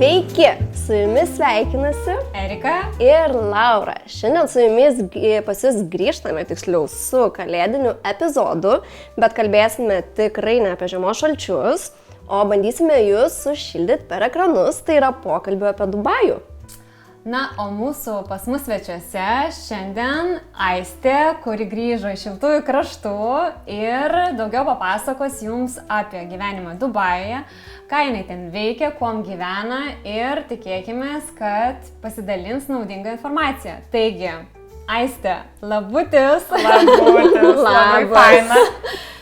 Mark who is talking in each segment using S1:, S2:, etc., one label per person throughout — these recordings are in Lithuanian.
S1: Sveiki, su jumis sveikinasi
S2: Erika
S1: ir Laura. Šiandien su jumis pas jūs grįžtame tiksliau su kalėdiniu epizodu, bet kalbėsime tikrai ne apie žiemos šalčius, o bandysime jūs sušildyti per ekranus, tai yra pokalbio apie Dubajų.
S2: Na, o pas mus svečiuose šiandien Aistė, kuri grįžo iš šiltųjų kraštų ir daugiau papasakos jums apie gyvenimą Dubajuje, ką jinai ten veikia, kuom gyvena ir tikėkimės, kad pasidalins naudingą informaciją. Taigi, Aistė, labutis.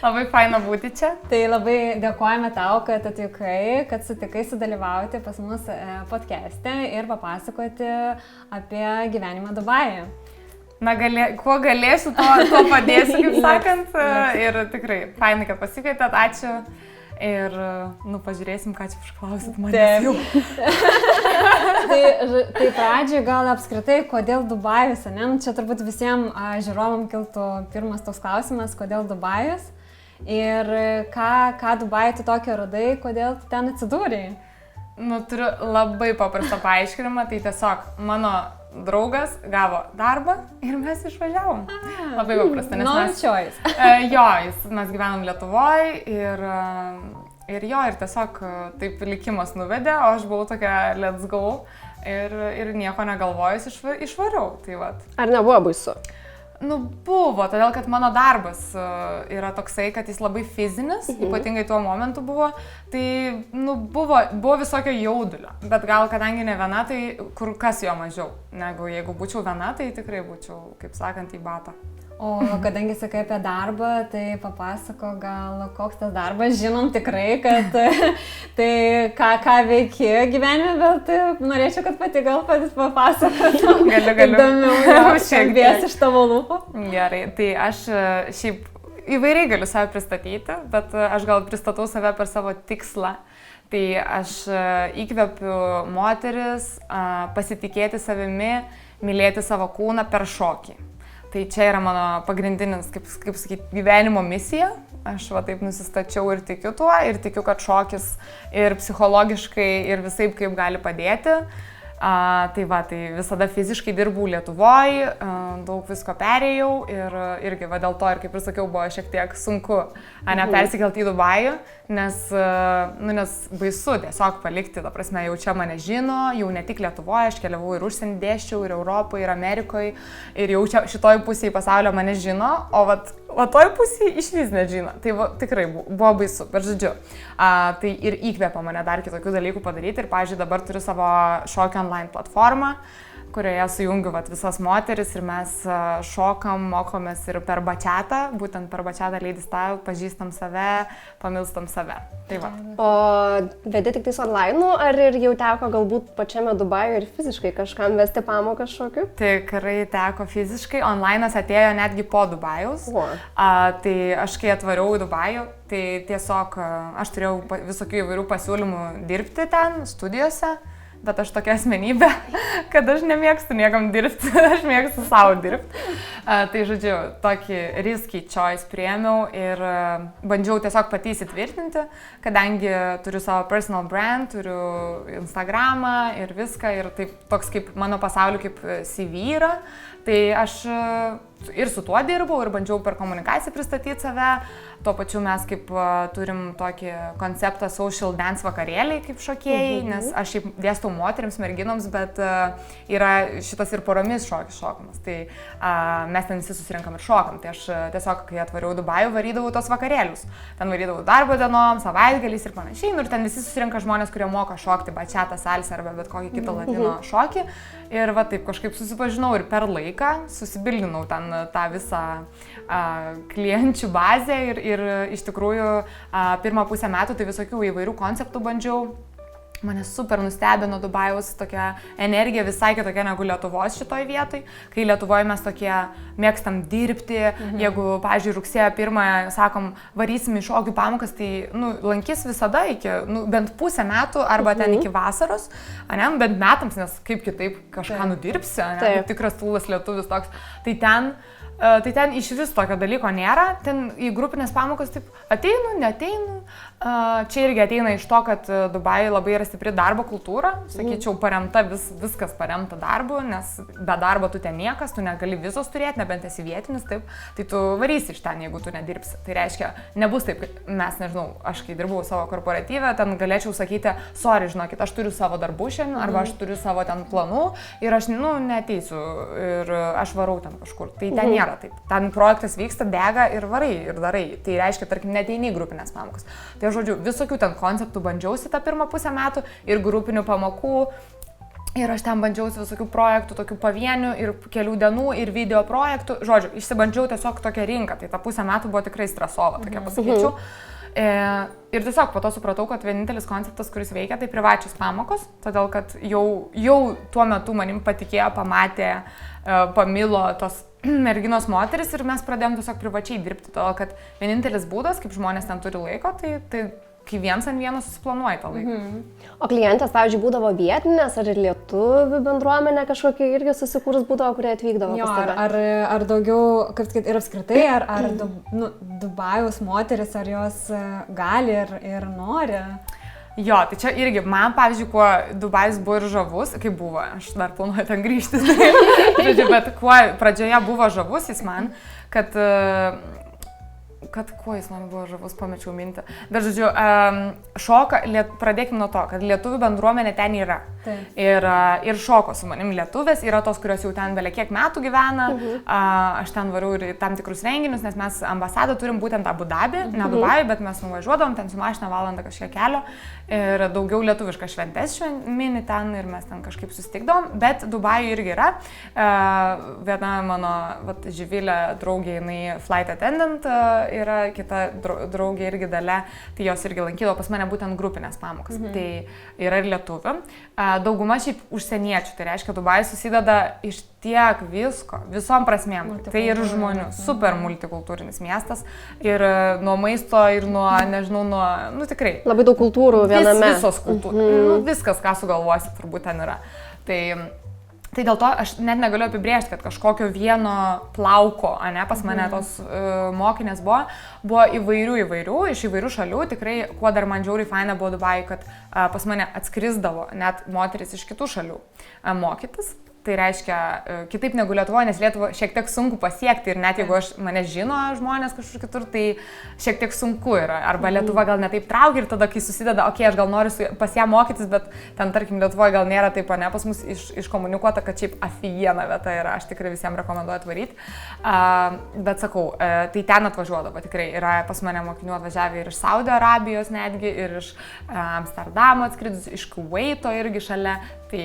S3: Labai faina būti čia.
S2: Tai labai dėkojame tau, kad atvykai, kad sutikai sudalyvauti pas mus podcast'e ir papasakoti apie gyvenimą Dubajuje.
S3: Na, kuo galėsiu, tuo padėsiu, kaip sakant. Ir tikrai, fainai, kad pasikvietėt, ačiū. Ir, pažiūrėsim, ką čia užklausit manęs jau.
S2: Tai pradžiai gal apskritai, kodėl Dubajus, ne? Čia turbūt visiems žiūrovam kiltų pirmas toks klausimas, kodėl Dubajus. Ir ką Dubajuje tu tokio radai, kodėl tu ten atsidūrei?
S3: Turiu labai paprastą paaiškinimą, tai tiesiog mano draugas gavo darbą ir mes išvažiavom. Labai paprasta, nes mes gyvenom Lietuvoje ir tiesiog taip likimas nuvedė, o aš buvau tokia let's go ir nieko negalvojus išvariau. Tai vat.
S1: Ar nebuvo baisu?
S3: Buvo, todėl kad mano darbas yra toksai, kad jis labai fizinis, ypatingai tuo momentu buvo, tai buvo visokio jaudulio, bet gal kadangi ne viena, tai kur kas jo mažiau, negu jeigu būčiau viena, tai tikrai būčiau, kaip sakant, į batą.
S2: O kadangi sakai apie darbą, tai papasako gal koks tas darbas, žinom tikrai, kad tai ką veiki gyvenime, bet norėčiau, kad pati gal papasakotum.
S3: Galiu.
S2: Įdomiau skambės iš tavo lūpų.
S3: Gerai, tai aš šiaip įvairiai galiu save pristatyti, bet aš gal pristatau save per savo tikslą. Tai aš įkvepiu moteris pasitikėti savimi, mylėti savo kūną per šokį. Tai čia yra mano pagrindinis, kaip sakyti, gyvenimo misija. Aš taip nusistačiau ir tikiu tuo, ir tikiu, kad šokis ir psichologiškai, ir visaip kaip gali padėti. Tai visada fiziškai dirbau Lietuvoje, daug visko perėjau ir irgi dėl to, ir kaip ir sakiau, buvo šiek tiek sunku persikelti į Dubajų, nes baisu tiesiog palikti, ta prasme, jau čia mane žino, jau ne tik Lietuvoje, aš keliavau ir užsienį dėsčiau, ir Europoje, ir Amerikoje, ir jau čia šitoj pusėje pasaulio mane žino, o toj pusėje išvis nežino. Tai tikrai buvo baisu, bet žodžiu. Tai ir įkvėpė mane dar kitokių dalykų padaryti ir, pavyzdžiui, dabar turiu savo šokio online platformą, kurioje sujungiu visas moteris ir mes šokam, mokomės ir per bačiatą, būtent per bačiatą Lady Style, pažįstam save, pamilstam save. Tai va.
S1: O vedi tik tais online, ar ir jau teko galbūt pačiame Dubajuje ir fiziškai kažkam vesti pamokas šokių?
S3: Tikrai teko fiziškai, online'as atėjo netgi po Dubajaus. Tai aš kai atvariau į Dubajų, tai tiesiog aš turėjau visokių įvairių pasiūlymų dirbti ten, studijose. Bet aš tokia asmenybė, kad aš nemėgstu niekam dirbti, aš mėgstu savo dirbti. Tai žodžiu, tokį risky choice priėmiau ir bandžiau tiesiog pati įsitvirtinti, kadangi turiu savo personal brand, turiu Instagramą ir viską, ir taip toks kaip mano pasauliu kaip CV yra. Tai aš ir su tuo dirbau ir bandžiau per komunikaciją pristatyti save. Tuo pačiu mes kaip turim tokį konceptą social dance vakarėliai kaip šokėjai, nes aš šiaip dėstau moterims, merginoms, bet yra šitas ir poromis šokis šokamas. Tai mes ten visi susirinkam ir šokam. Tai aš tiesiog, kai atvariau Dubajų, varydavau tos vakarėlius. Ten varydavau darbo dienom, savaitgaliais ir panašiai. Ir ten visi susirinka žmonės, kurie moka šokti bačiatą, salsą arba bet kokį kitą latino šokį. Ir taip kažkaip susipažinau ir per laiką susibildinau ten tą visą klienčių bazę ir iš tikrųjų pirmą pusę metų tai visokių įvairių konceptų bandžiau. Mane super nustebino Dubajaus tokia energija visai kitokia negu Lietuvos šitoj vietoj. Kai Lietuvoje mes tokie mėgstam dirbti, jeigu, pavyzdžiui, rugsėjo 1 sakom, varysim į šokių pamokas, tai lankys visada iki bent pusę metų arba ten iki vasaros, bent metams, nes kaip kitaip kažką nudirbsi, tikras tūlas lietuvis toks. Tai ten tai ten iš vis tokio dalyko nėra, ten į grupinės pamokas taip ateinu, neateinu. Čia irgi ateina iš to, kad Dubajuje labai yra stipri darbo kultūra, sakyčiau, paremta, viskas paremta darbu, nes be darbo tu ten niekas, tu negali vizos turėti, nebent esi vietinis, taip, tai tu varysi iš ten, jeigu tu nedirbsi. Tai reiškia, nebus taip, mes, nežinau, aš kai dirbau savo korporatyvę, ten galėčiau sakyti, sorry, žinokit, aš turiu savo darbų šiandien, arba aš turiu savo ten planų ir aš, neateisiu ir aš varau ten kažkur. Tai ten nėra taip. Ten projektas vyksta, dega ir varai ir darai. Tai reiškia, tarkim, neateini į grupinės pamokas. Tai žodžiu, visokių ten konceptų bandžiausi tą pirmą pusę metų ir grupinių pamokų. Ir aš ten bandžiausi visokių projektų, tokių pavienių ir kelių dienų ir video projektų. Žodžiu, išsibandžiau tiesiog tokią rinką. Tai ta pusę metų buvo tikrai stresova, tokia pasakyčiau. Ir tiesiog po to supratau, kad vienintelis konceptas, kuris veikia, tai privačios pamokos. Todėl, kad jau tuo metu manim patikėjo, pamatė, pamilo tos merginos moteris ir mes pradėjom tiesiog privačiai dirbti. Todėl, kad vienintelis būdas, kaip žmonės ten turi laiko, tai kai viens ant vieno susiplanuoja tą laiką.
S1: O klientės, pavyzdžiui, būdavo vietinės, ar ir lietuvių bendruomenė kažkokia irgi susikūrus būdavo, kurie atvykdavo?
S2: Jo, ar daugiau, kaip sakyti, ir apskritai, ar Dubajaus moteris, ar jos gali ir nori?
S3: Jo, tai čia irgi, man, pavyzdžiui, kuo Dubajus buvo ir žavus, kaip buvo, aš dar planuoju ten grįžti, žodžiu, bet kuo pradžioje buvo žavus jis man, kad kuo jis man buvo žavus, pamečiau mintį. Bet, žodžiu, pradėkime nuo to, kad lietuvių bendruomenė ten yra. Ir šoko su manim lietuvės, yra tos, kurios jau ten belie kiek metų gyvena. Aš ten variau ir tam tikrus renginius, nes mes ambasadą turim būtent Abu Dabį, ne Dubajų, bet mes nuvažiuodavom ten su mašina valandą kažkiek kelio. Ir daugiau lietuvišką šventes mini ten ir mes ten kažkaip susitikdavom. Bet Dubajų irgi yra. Viena mano Živilė draugė, jinai flight attendant yra, kita draugė irgi Dalia, tai jos irgi lankydavo pas mane būtent grupinės pamokas. Tai yra ir lietuvių. Dauguma šiaip užsieniečių, tai reiškia, Dubajus susideda iš tiek visko, visom prasmėm. Tai ir žmonių, super multikultūrinis miestas. Ir nuo maisto, ir nuo, nežinau, tikrai.
S1: Labai daug kultūrų viename.
S3: Visos kultūros. Viskas, ką sugalvosi, turbūt ten yra. Tai dėl to aš net negaliu apibrėžti, kad kažkokio vieno plauko, pas mane tos mokinės buvo įvairių, iš įvairių šalių. Tikrai, kuo dar man žiauriai faina buvo Dubajui, kad pas mane atskrisdavo net moteris iš kitų šalių mokytis. Tai reiškia, kitaip negu Lietuvoje, nes Lietuvoje šiek tiek sunku pasiekti ir net jeigu mane žino žmonės kažkur kitur, tai šiek tiek sunku yra. Arba Lietuva gal netaip traukia ir tada, kai susideda, aš gal noriu pas ją mokytis, bet ten, tarkim, Lietuvoje gal nėra taip, pas mus iškomunikuota, kad šiaip afijiena vieta yra, aš tikrai visiems rekomenduoju atvaryti. Bet sakau, tai ten atvažiuodavo tikrai. Yra pas mane mokinių atvažiavę ir iš Saudo Arabijos netgi, ir iš Amsterdamo atskridus, iš Kuveito irgi šalia. Tai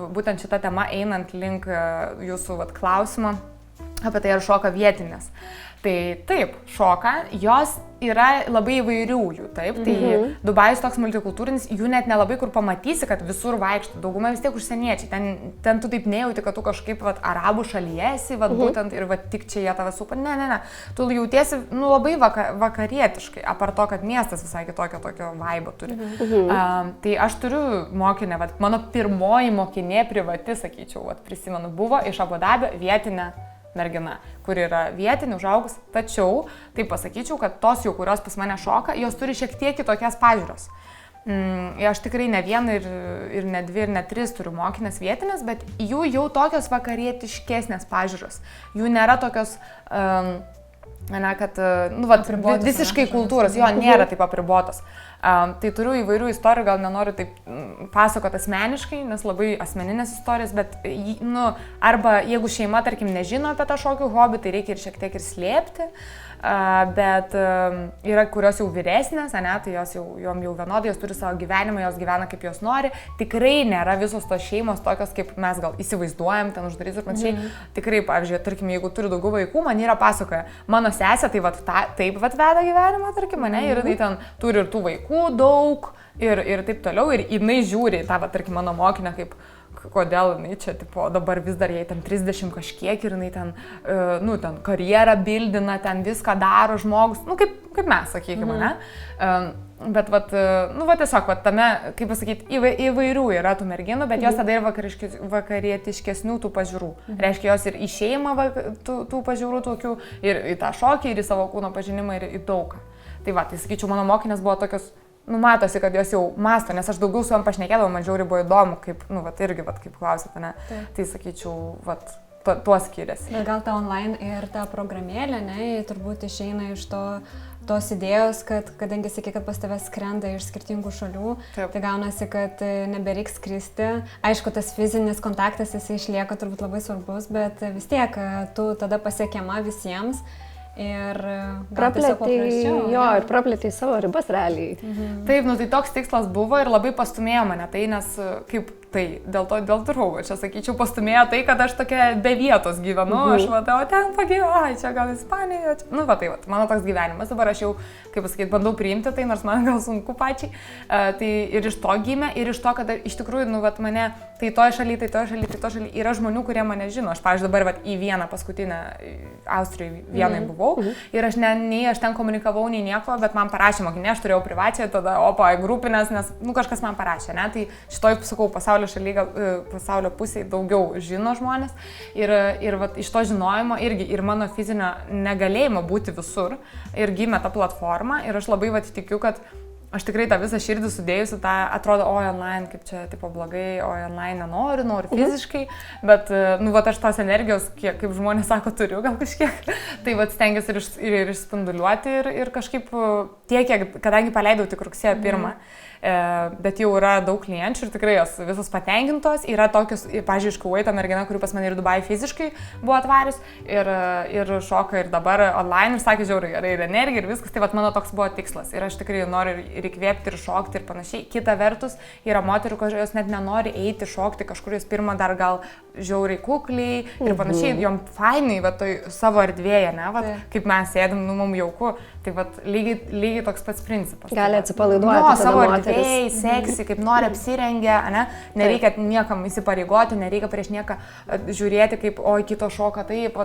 S3: būtent šita tema einant link jūsų klausimo apie tai, ar šoka vietinės. Tai taip, šoka, jos yra labai įvairių jų, taip. Tai Dubajus toks multikultūrinis, jų net nelabai kur pamatysi, kad visur vaikšto. Dauguma vis tiek užsieniečiai. Ten tu taip nejauti, kad tu kažkaip arabų šalyje esi, būtent ir tik čia jie tave supa. Ne. Tu jautiesi labai vakarietiškai, apart to, kad miestas visai tokio vibe turi. Tai aš turiu mokinę, mano pirmoji mokinė privati, sakyčiau, prisimenu, buvo iš Abu Dabio vietinė mergina, kuri yra vietinė, užaugus, tačiau, tai pasakyčiau, kad tos jau, kurios pas mane šoka, jos turi šiek tiek kitokias pažiūros. Aš tikrai ne vieną ir ne dvi ir ne tris turiu mokinės vietinės, bet jų jau tokios vakarietiškesnės pažiūros. Jų nėra tokios, kad, visiškai kultūros, jo nėra taip apribotos. Tai turiu įvairių istorijų, gal nenoriu taip pasakoti asmeniškai, nes labai asmeninės istorijos, bet arba jeigu šeima, tarkim, nežino apie tą šokių hobį, tai reikia ir šiek tiek ir slėpti, bet yra kurios jau vyresnės, tai jom jau vienodai, jos turi savo gyvenimą, jos gyvena kaip jos nori. Tikrai nėra visos tos šeimos tokios, kaip mes gal įsivaizduojam, ten uždarys ir panašiai. Tikrai, pavyzdžiui, tarkim, jeigu turi daugiau vaikų, man yra pasakoja, mano sesė taip veda gyvenimą, tarkim, ir tai ten turi ir tų vaikų daug ir taip toliau, ir jinai žiūri tą, tarkim, mano mokinę, kaip kodėl jinai čia, tipo, dabar vis dar jai ten 30 kažkiek ir jinai ten, ten karjerą bildina, ten viską daro žmogus, kaip mes, sakykime, ne? Bet, tiesiog, tame, kaip pasakyti, įvairių yra tų merginų, bet jos tada ir vakarietiškesnių tų pažiūrų. Reiškia, jos ir į šeimą tų pažiūrų tokių, ir į tą šokį, ir į savo kūno pažinimą, ir į daugą. Tai sakyčiau, mano mokinės buvo tokios, matosi, kad jos jau masto, nes aš daugiau su jom pašnekėdavau, man žiauriai buvo įdomu, kaip, irgi, kaip klausėte, ne? Tai sakyčiau, tuo skiriasi.
S2: Bet gal ta online ir ta programėlė, ne, turbūt išeina iš tos idėjos, kad kadangi sakė, kad pas tave skrenda iš skirtingų šalių, tai gaunasi, kad nebereiks skristi. Aišku, tas fizinis kontaktas jis išlieka turbūt labai svarbus, bet vis tiek tu tada pasiekiama visiems ir
S1: praplėtei savo ribas realiai.
S3: Taip, tai toks tikslas buvo ir labai pastumėjo mane tai, nes kaip dėl draugo, čia sakyčiau, pastumėjo tai, kad aš tokia be vietos gyvenu, aš o ten pagyvenu, čia gal Ispanijoje, mano toks gyvenimas, dabar aš jau, kaip pasakyti, bandau priimti tai, nors man gal sunku pačiai, tai ir iš to gimė, ir iš to, kad iš tikrųjų, mane, tai toje šalyje yra žmonių, kurie mane žino, aš, pavyzdžiui, dabar į vieną paskutinę Austrijoje vienai buvau, ir aš nei aš ten komunikavau, nei nieko, bet man parašė mokinė, aš turėjau privačią, tada grupinės, nes, kažkas man parašė, ne, tai šitoj, sakau, pasaulio pusėje daugiau žino žmonės ir iš to žinojimo irgi ir mano fizinio negalėjimo būti visur ir gimė ta platforma ir aš labai tikiu, kad aš tikrai tą visą širdį sudėjusi, tą atrodo, online kaip čia tipo blogai, online noriu fiziškai, bet aš tos energijos, kaip žmonės sako, turiu gal kažkiek, tai stengiuosi ir išspinduliuoti ir kažkaip tiek, kadangi paleidau tik rugsėjo 1. Bet jau yra daug klienčių ir tikrai jos visos patenkintos. Yra tokius, pavyzdžiui, iš Kuveito mergina, kuri pas mane ir Dubai fiziškai buvo atvarius ir šoka ir dabar online ir sakė, žiauriai gerai, ir energija ir viskas. Tai mano toks buvo tikslas. Ir aš tikrai noriu ir įkvėpti, ir šokti ir panašiai. Kita vertus, yra moterų, kurios net nenori eiti šokti, kažkur jos pirmą dar gal žiauriai kukliai ir panašiai. Jom fainai, savo erdvėje, ne, kaip mes sėdim, mums jauku. Tai lygiai toks pats principas.
S1: Gali atsipalaiduoti
S3: savo erdvėje, seksi, kaip nori apsirengia, ne? Nereikia niekam įsipareigoti, nereikia prieš nieką žiūrėti, kaip, kito šoka, taip,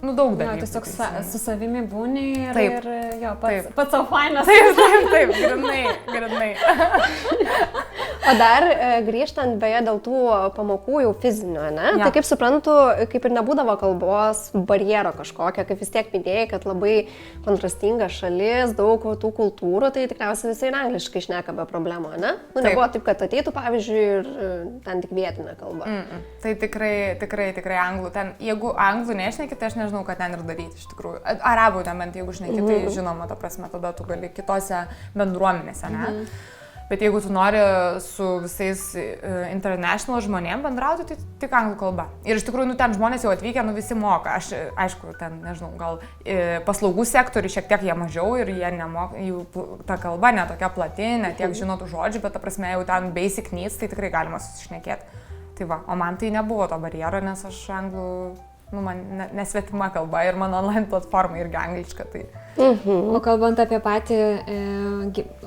S3: daug dalykų.
S2: Tiesiog su savimi būni
S3: ir
S2: pats savo fainas.
S3: Taip, grinai.
S1: O dar grįžtant beje dėl tų pamokų jau fizinio, ne? Ja. Tai kaip suprantu, kaip ir nebūdavo kalbos barjero kažkokio, kaip vis tiek minėjai, kad labai kontrastinga šalis, daug tų kultūrų, tai tikriausiai visi ir angliškai šneka be problemų, ne? Nebuvo taip, kad ateitų, pavyzdžiui, ir ten tik vietinė kalba.
S3: Tai tikrai anglų. Ten, jeigu anglų nešneki, tai aš nežinau, ką ten ir daryti iš tikrųjų. Arabų ten bent jeigu šneki, tai žinoma, ta prasme, tada tu gali kitose bendruomenėse, ne? Bet jeigu tu nori su visais international žmonėm bendrauti, tai tik anglų kalba. Ir iš tikrųjų, ten žmonės jau atvykę, visi moka. Aš, aišku, ten, nežinau, gal paslaugų sektorių šiek tiek jie mažiau ir jie nemoka, jų ta kalba netokia plati, net tiek žino tų žodžių, bet ta prasme jau ten basic needs, tai tikrai galima susišnekėti. Tai o man tai nebuvo to barjero, nes aš anglų, man nesvetima kalba ir mano online platforma irgi angliška. Tai...
S2: O kalbant apie patį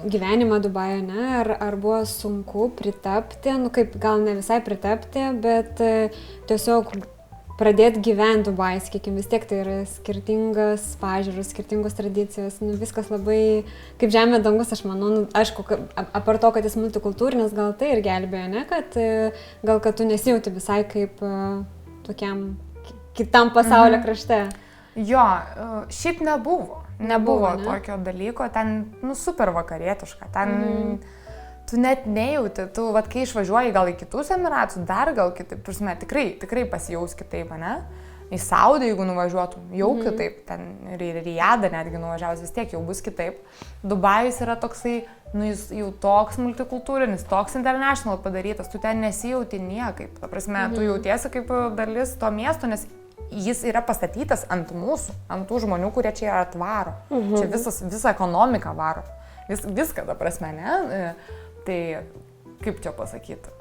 S2: gyvenimą Dubajuje, ne, ar buvo sunku pritapti, kaip gal ne visai pritapti, bet tiesiog pradėti gyventi Dubajuje, sakykime, vis tiek tai yra skirtingas pažiūros, skirtingos tradicijos, viskas labai kaip žemė dangus, aš manau, aišku, apart to, kad jis multikultūrinis, gal tai ir gelbėjo, ne, kad tu nesijauti visai kaip tokiam kitam pasaulio krašte.
S3: Jo, šiaip nebuvo tokio dalyko, ten, super vakarietiška, ten tu net nejauti, tu, kai išvažiuoji gal į kitus Emiratus, dar gal kitaip, tikrai pasijaus kitaip, ne? Į Saudą, jeigu nuvažiuotum, jau kitaip, ten ir į Rijadą netgi nuvažiavus, vis tiek jau bus kitaip. Dubajus yra toksai, jis jau toks multikultūrinis, toks international padarytas, tu ten nesijauti niekaip, ta prasme, tu jautiesi kaip dalis to miesto, nes jis yra pastatytas ant mūsų, ant tų žmonių, kurie čia atvaro. Čia visą ekonomiką varo. Viską, ta prasme, ne? Tai kaip čia pasakyti?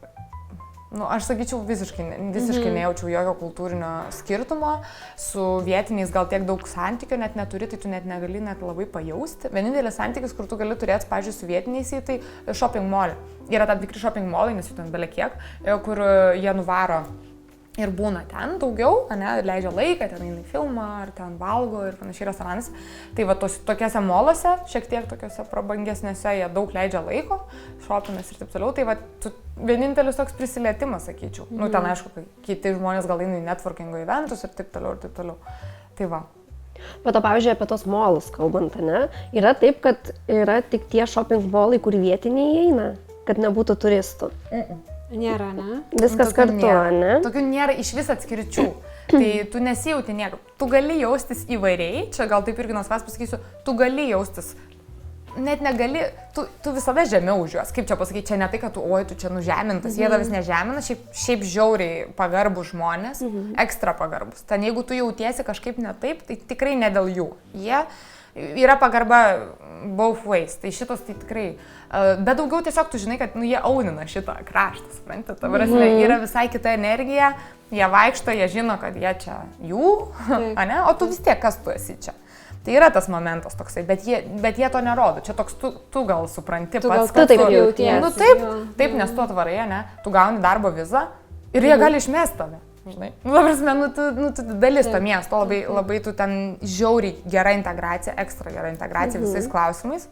S3: aš sakyčiau, visiškai nejaučiau jokio kultūrinio skirtumo, su vietiniais gal tiek daug santykių net neturi, tai tu net negali net labai pajausti. Vienintelis santykis, kur tu gali turėti, pavyzdžiui, su vietiniais, tai shopping mall. Yra tam tikri shopping mallai, nes jų ten belekiek, kur jie nuvaro ir būna ten daugiau, leidžia laiką, ten eina į filmą, ar ten valgo ir panašiai restoranas. Tai va, tokiuose moluose, šiek tiek tokiuose prabangesnėse, jie daug leidžia laiko, šopinas ir taip toliau. Tai va, vienintelis toks prisilietimas, sakyčiau. Ten aišku, kiti žmonės gal eina į networkingo eventus ir taip toliau, ir taip toliau. Tai va.
S1: Bet pavyzdžiui, apie tos molus kalbant, yra taip, kad yra tik tie shopping mallai, kur vietiniai eina, kad nebūtų turistų.
S2: Nėra, ne?
S1: Viskas kartu, ne?
S3: Tokių nėra iš vis atskirčių. Tai tu nesijauti nieko. Tu gali jaustis įvairiai, čia gal taip irgi nuo savęs pasakysiu, tu gali jaustis, net negali, tu visada žemiau už juos. Kaip čia pasakyti, čia ne tai, kad tu čia nužemintas, jie vis nežemina, šiaip žiauriai pagarbus žmonės, ekstra pagarbus. Ten jeigu tu jautiesi kažkaip ne taip, tai tikrai ne dėl jų. Jie yra pagarba both ways, tai šitos tai tikrai, bet daugiau tiesiog tu žinai, kad jie aunina šitą kraštą, suprantate, ta prasme, yra visai kita energija, jie vaikšto, jie žino, kad jie čia jų, o tu vis tiek kas tu esi čia. Tai yra tas momentas toksai, bet jie to nerodo, čia toks tu gal supranti pats,
S1: kad tu taip jautiesi.
S3: Taip, nes tu atvarai, tu gauni darbo vizą ir jie gali išmesti tave. Žinai, tu dalis to miesto, labai tu ten žiauriai gera integracija, ekstra gera integracija visais klausimais,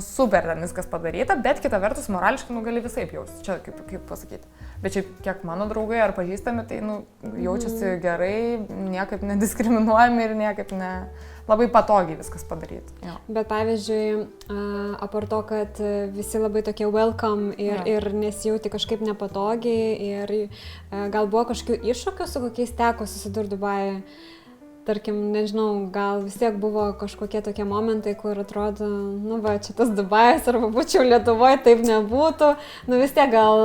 S3: super ten viskas padaryta, bet kita vertus morališkai gali visaip jausti, čia kaip pasakyti. Bet čia kiek mano draugai ar pažįstami, tai jaučiasi gerai, niekaip nediskriminuojami ir niekaip labai patogiai viskas padaryti. Jo.
S2: Bet pavyzdžiui, apart to, kad visi labai tokie welcome ir nesijauti kažkaip nepatogiai ir gal buvo kažkokių iššūkių, su kokiais teko susidurti Dubajuje. Tarkim, nežinau, gal vis tiek buvo kažkokie tokie momentai, kur atrodo, čia tas Dubajus, arba būčiau Lietuvoje, taip nebūtų. Vis tiek gal,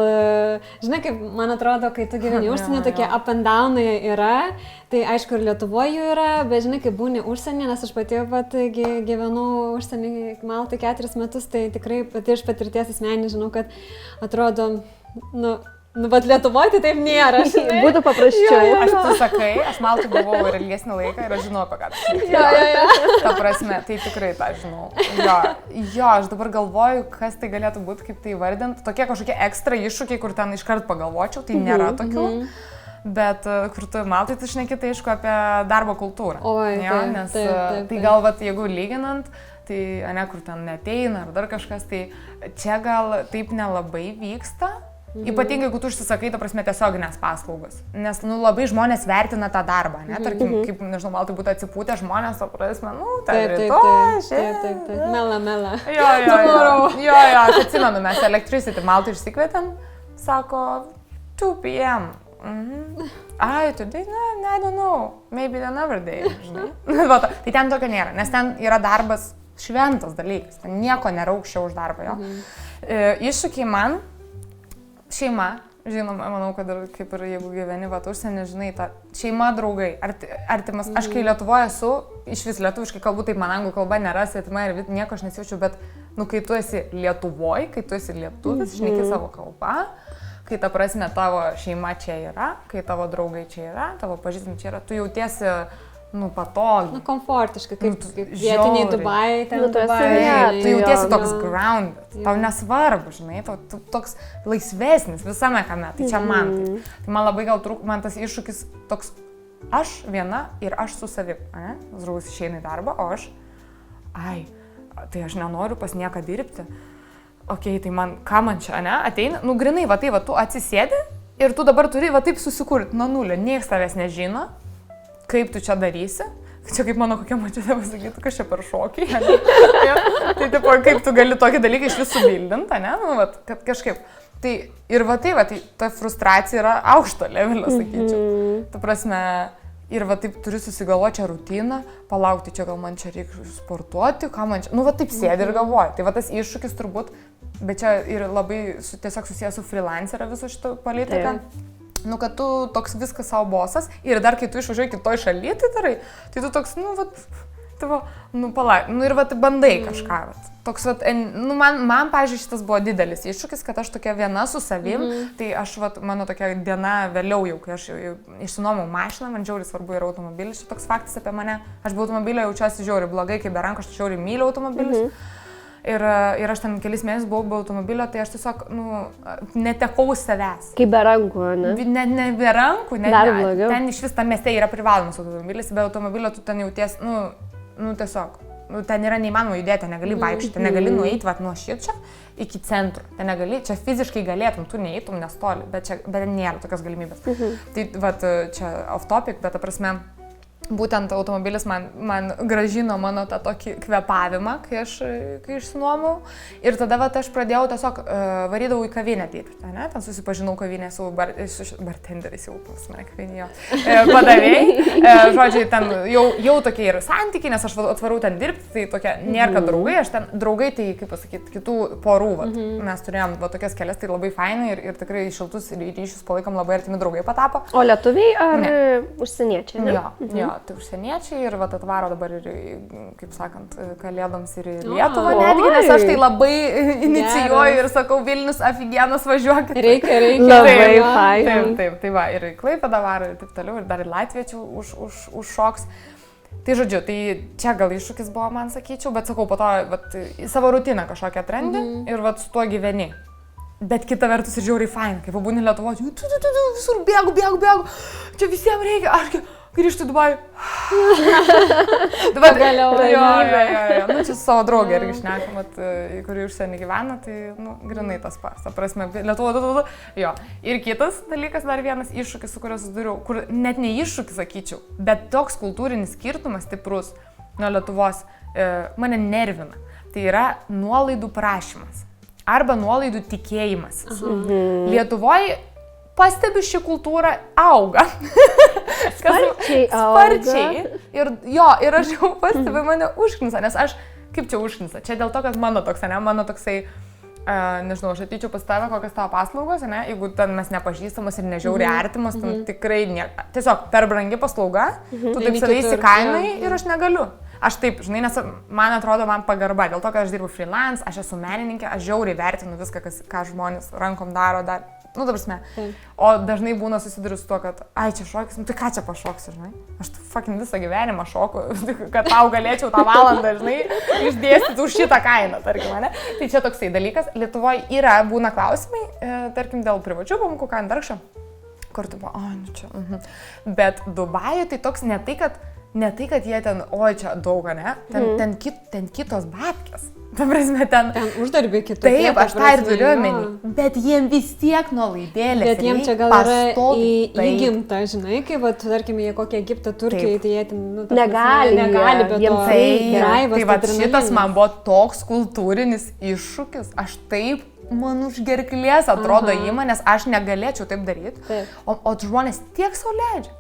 S2: žinai, kaip man atrodo, kai tu gyveni užsienį, tokie up and downai yra. Tai aišku, ir Lietuvoje jų yra, bet žinai, kai būni užsienį, nes aš pati gyvenau užsienį Maltai 4 metus, tai tikrai pati iš patirties asmenį žinau, kad atrodo, bet Lietuvoje tai taip nėra, žinai.
S1: Būtų paprasčiau.
S3: Aš tu sakai, aš Maltai buvau ir ilgesnį laiką ir aš žinau, apie ką tu šneki. Ta prasme, tai tikrai tą žinau. Jo, aš dabar galvoju, kas tai galėtų būti, kaip tai įvardinti. Tokie kažkokie ekstra iššūkiai, kur ten iškart pagalvočiau, tai nėra tokių. Bet kur tu Maltai, tu šneki, tai aišku apie darbo kultūrą. Nes tai gal, jeigu lyginant, tai kur ten neteina ar dar kažkas, tai čia gal taip nelabai vyksta. Ypatingai, jeigu tu užsisakai, ta prasme, tiesioginės paslaugas. Nes, labai žmonės vertina tą darbą, tarkim, kaip, nežinau, Maltai būtų atsipūtę žmonės, ta prasme, rytoj,
S2: Taip. Mela.
S3: Jo, aš atsimenu, mes Electricity Maltai išsikvietėm, sako, 2 p.m. Ai, today, I don't know, maybe another day, žinai. Tai ten tokio nėra, nes ten yra darbas šventas dalykas, ten nieko nėra aukščiau už darbą, jo. Iššūkiai man, šeima, žinoma, manau, kad kaip ir jeigu gyveni užsienį, žinai, ta šeima, draugai, artimas, aš kai Lietuvoje esu, iš vis lietuviškai kalbu, taip man anglų kalba nėra svetima ir nieko aš nesijaučiu, bet, kai tu esi Lietuvoje, kai tu esi lietuvis, šneki savo kalbą, kai ta prasme tavo šeima čia yra, kai tavo draugai čia yra, tavo pažįstami čia yra, tu jautiesi, patogiai.
S2: Komfortiškai, kaip vietiniai Dubajai, ten
S3: Dubajai. Tu jautiesi toks grounded, tau nesvarbu, žinai, tu toks laisvesnis visame kame, tai čia man taip. Tai man labai gal man tas iššūkis toks, aš viena ir aš su savim, draugas išeina į darbą, o aš, tai aš nenoriu pas nieką dirbti. Tai ką man čia, ateina, grinai, tu atsisėdi ir tu dabar turi taip susikurti nuo nulio, nieks tavęs nežino. Kaip tu čia darysi? Čia kaip mano kokia močiutė pasakytų, kas čia per šokį. Tai tipo, kaip tu gali tokį dalyką iš vis subildinti, kad kažkaip. Tai ir tai ta frustracija yra aukšto levelio, sakyčiau. Ta prasme, ir taip turiu susigalvoti čia rutiną, palaukti čia, gal man čia reikia sportuoti, ką man čia, taip sėdi ir galvoji. Tai tas iššūkis turbūt, bet čia ir labai tiesiog susijęs su freelancerio viso šito politika. Kad tu toks viskas savo bosas ir dar kai tu išvažiuoji kitoj šalyje, tai tu toks, tavo, nu, palauk, nu ir vat bandai kažką, vat. Toks, vat, nu, man, pavyzdžiui, šitas buvo didelis iššūkis, kad aš tokia viena su savim, tai aš, vat, mano tokia diena vėliau jau, kai aš išsinuomau mašiną, man žiauriai svarbu yra automobilis, čia toks faktas apie mane, aš be automobilio jaučiuosi žiauriai blogai, kaip be rankų, aš žiauriai myliu automobilius. Ir aš ten kelis mėnesius buvau be automobilio, tai aš tiesiog, nu, netekau savęs.
S1: Kaip be rankų, ne?
S3: Ne be rankų, ne.
S1: Dar blogiau.
S3: Ten iš vis tam mieste yra privalomas automobilis, be automobilio tu ten jauties, nu tiesiog, nu, ten yra neįmanoma judėti, negali vaikščioti, negali nueiti vat, nuo šičio iki centro. Ten negali, čia fiziškai galėtum, tu neįtum, nes toli, bet nėra tokios galimybės. Tai vat, čia off topic, bet ta prasme, būtent automobilis man grąžino mano tą tokį kvepavimą, kai išsinuomau. Ir tada vat, aš pradėjau tiesiog varydavau į kavinę dirbti, ne? Ten susipažinau kavinę su bartenderis, jau pas mane kavinėjo padavėjai. Žodžiai, ten jau tokie yra santykiai, nes aš atvarau ten dirbti, tai tokie nėra kad draugai, aš ten draugai, tai kaip pasakyti, kitų porų. Vat. Mes turėjom vat, tokias kelias, tai labai fainai ir tikrai šiltus ryšius palaikom, labai artimi draugai patapo.
S1: O lietuviai ar užsieniečiai? Ne?
S3: Jo. Tai užsieniečiai ir vat atvaro dabar ir, kaip sakant, kalėdoms ir į Lietuvą netgi, nes aš tai labai inicijuoju ir sakau, Vilnius afigienas, važiuokit.
S2: Reikia.
S1: Labai fainai.
S3: Taip, tai va, ir į Klaipėdą varo ir taip toliau, ir dar į Latviečių užšoks. Tai žodžiu, tai čia gal iššūkis buvo, man sakyčiau, bet sakau, po to vat, savo rutiną kažkokią atrandi ir vat su tuo gyveni. Bet kita vertus ir žiauriai fain, kai pabūni Lietuvos, visur bėgu, čia visiems reikia, aš grįžtu į Dubajų. Dabar
S2: galiau.
S3: Jo. Nu, čia su savo draugė irgi šnekam, kuri užsienį gyvena, tai, nu, grinai tas pats. Ta prasme, Lietuva. Jo. Ir kitas dalykas, dar vienas iššūkis, su kuriuo susidūriau, kur net ne iššūkis, sakyčiau, bet toks kultūrinis skirtumas stiprus nuo Lietuvos mane nervina. Tai yra nuolaidų prašymas arba nuolaidų tikėjimas. Lietuvoje pastebiu šį kultūrą auga. Sparčiai. Ir aš jau pastebiu, mane užknisa, nes aš, kaip čia užknisa, čia dėl to, kad mano toksai, nežinau, aš ateičiau pas tave, kokias tavo paslaugos, ne, jeigu ten mes nepažįstamos ir nežiauriai artimos, ten tikrai tiesiog per brangi paslauga, tu taip save įsikainai ir aš negaliu. Aš taip, žinai, nes man atrodo, man pagarba, dėl to, kad aš dirbu freelance, aš esu menininkė, aš žiauriai vertinu viską, ką žmonės rankom daro, nu, ta prasme. O dažnai būna susiduriu su tuo, kad, ai, čia šokis, nu tai ką čia pašoksiu, žinai? Aš fucking visą gyvenimą šoku, kad tau galėčiau tą valandą, žinai, išdėstyti už šitą kainą, tarkim, ne? Tai čia toksai dalykas. Lietuvoje būna klausimai, tarkim, dėl privačių pamokų, ką darkšą, kur tu buvo, nu čia. Bet Dubajuje tai toks ne tai, kad jie ten, oi, čia daug, ne? Ten kitos babkės. Ta prasme, ten
S2: uždarbį kitokie.
S3: Taip, aš tą ir turiu omeny. Bet jiem vis tiek nuolaidėlės.
S2: Bet jiem čia gal yra įgimta, žinai, kaip, tarkim, jie kokie Egiptą, Turkijoje, tai jie ten, nu,
S1: negali, bet
S3: jiems tai va, šitas man buvo toks kultūrinis iššūkis. Aš taip, man už gerklės atrodo įmonės, aš negalėčiau taip daryti. O žmonės tiek sau leidžia.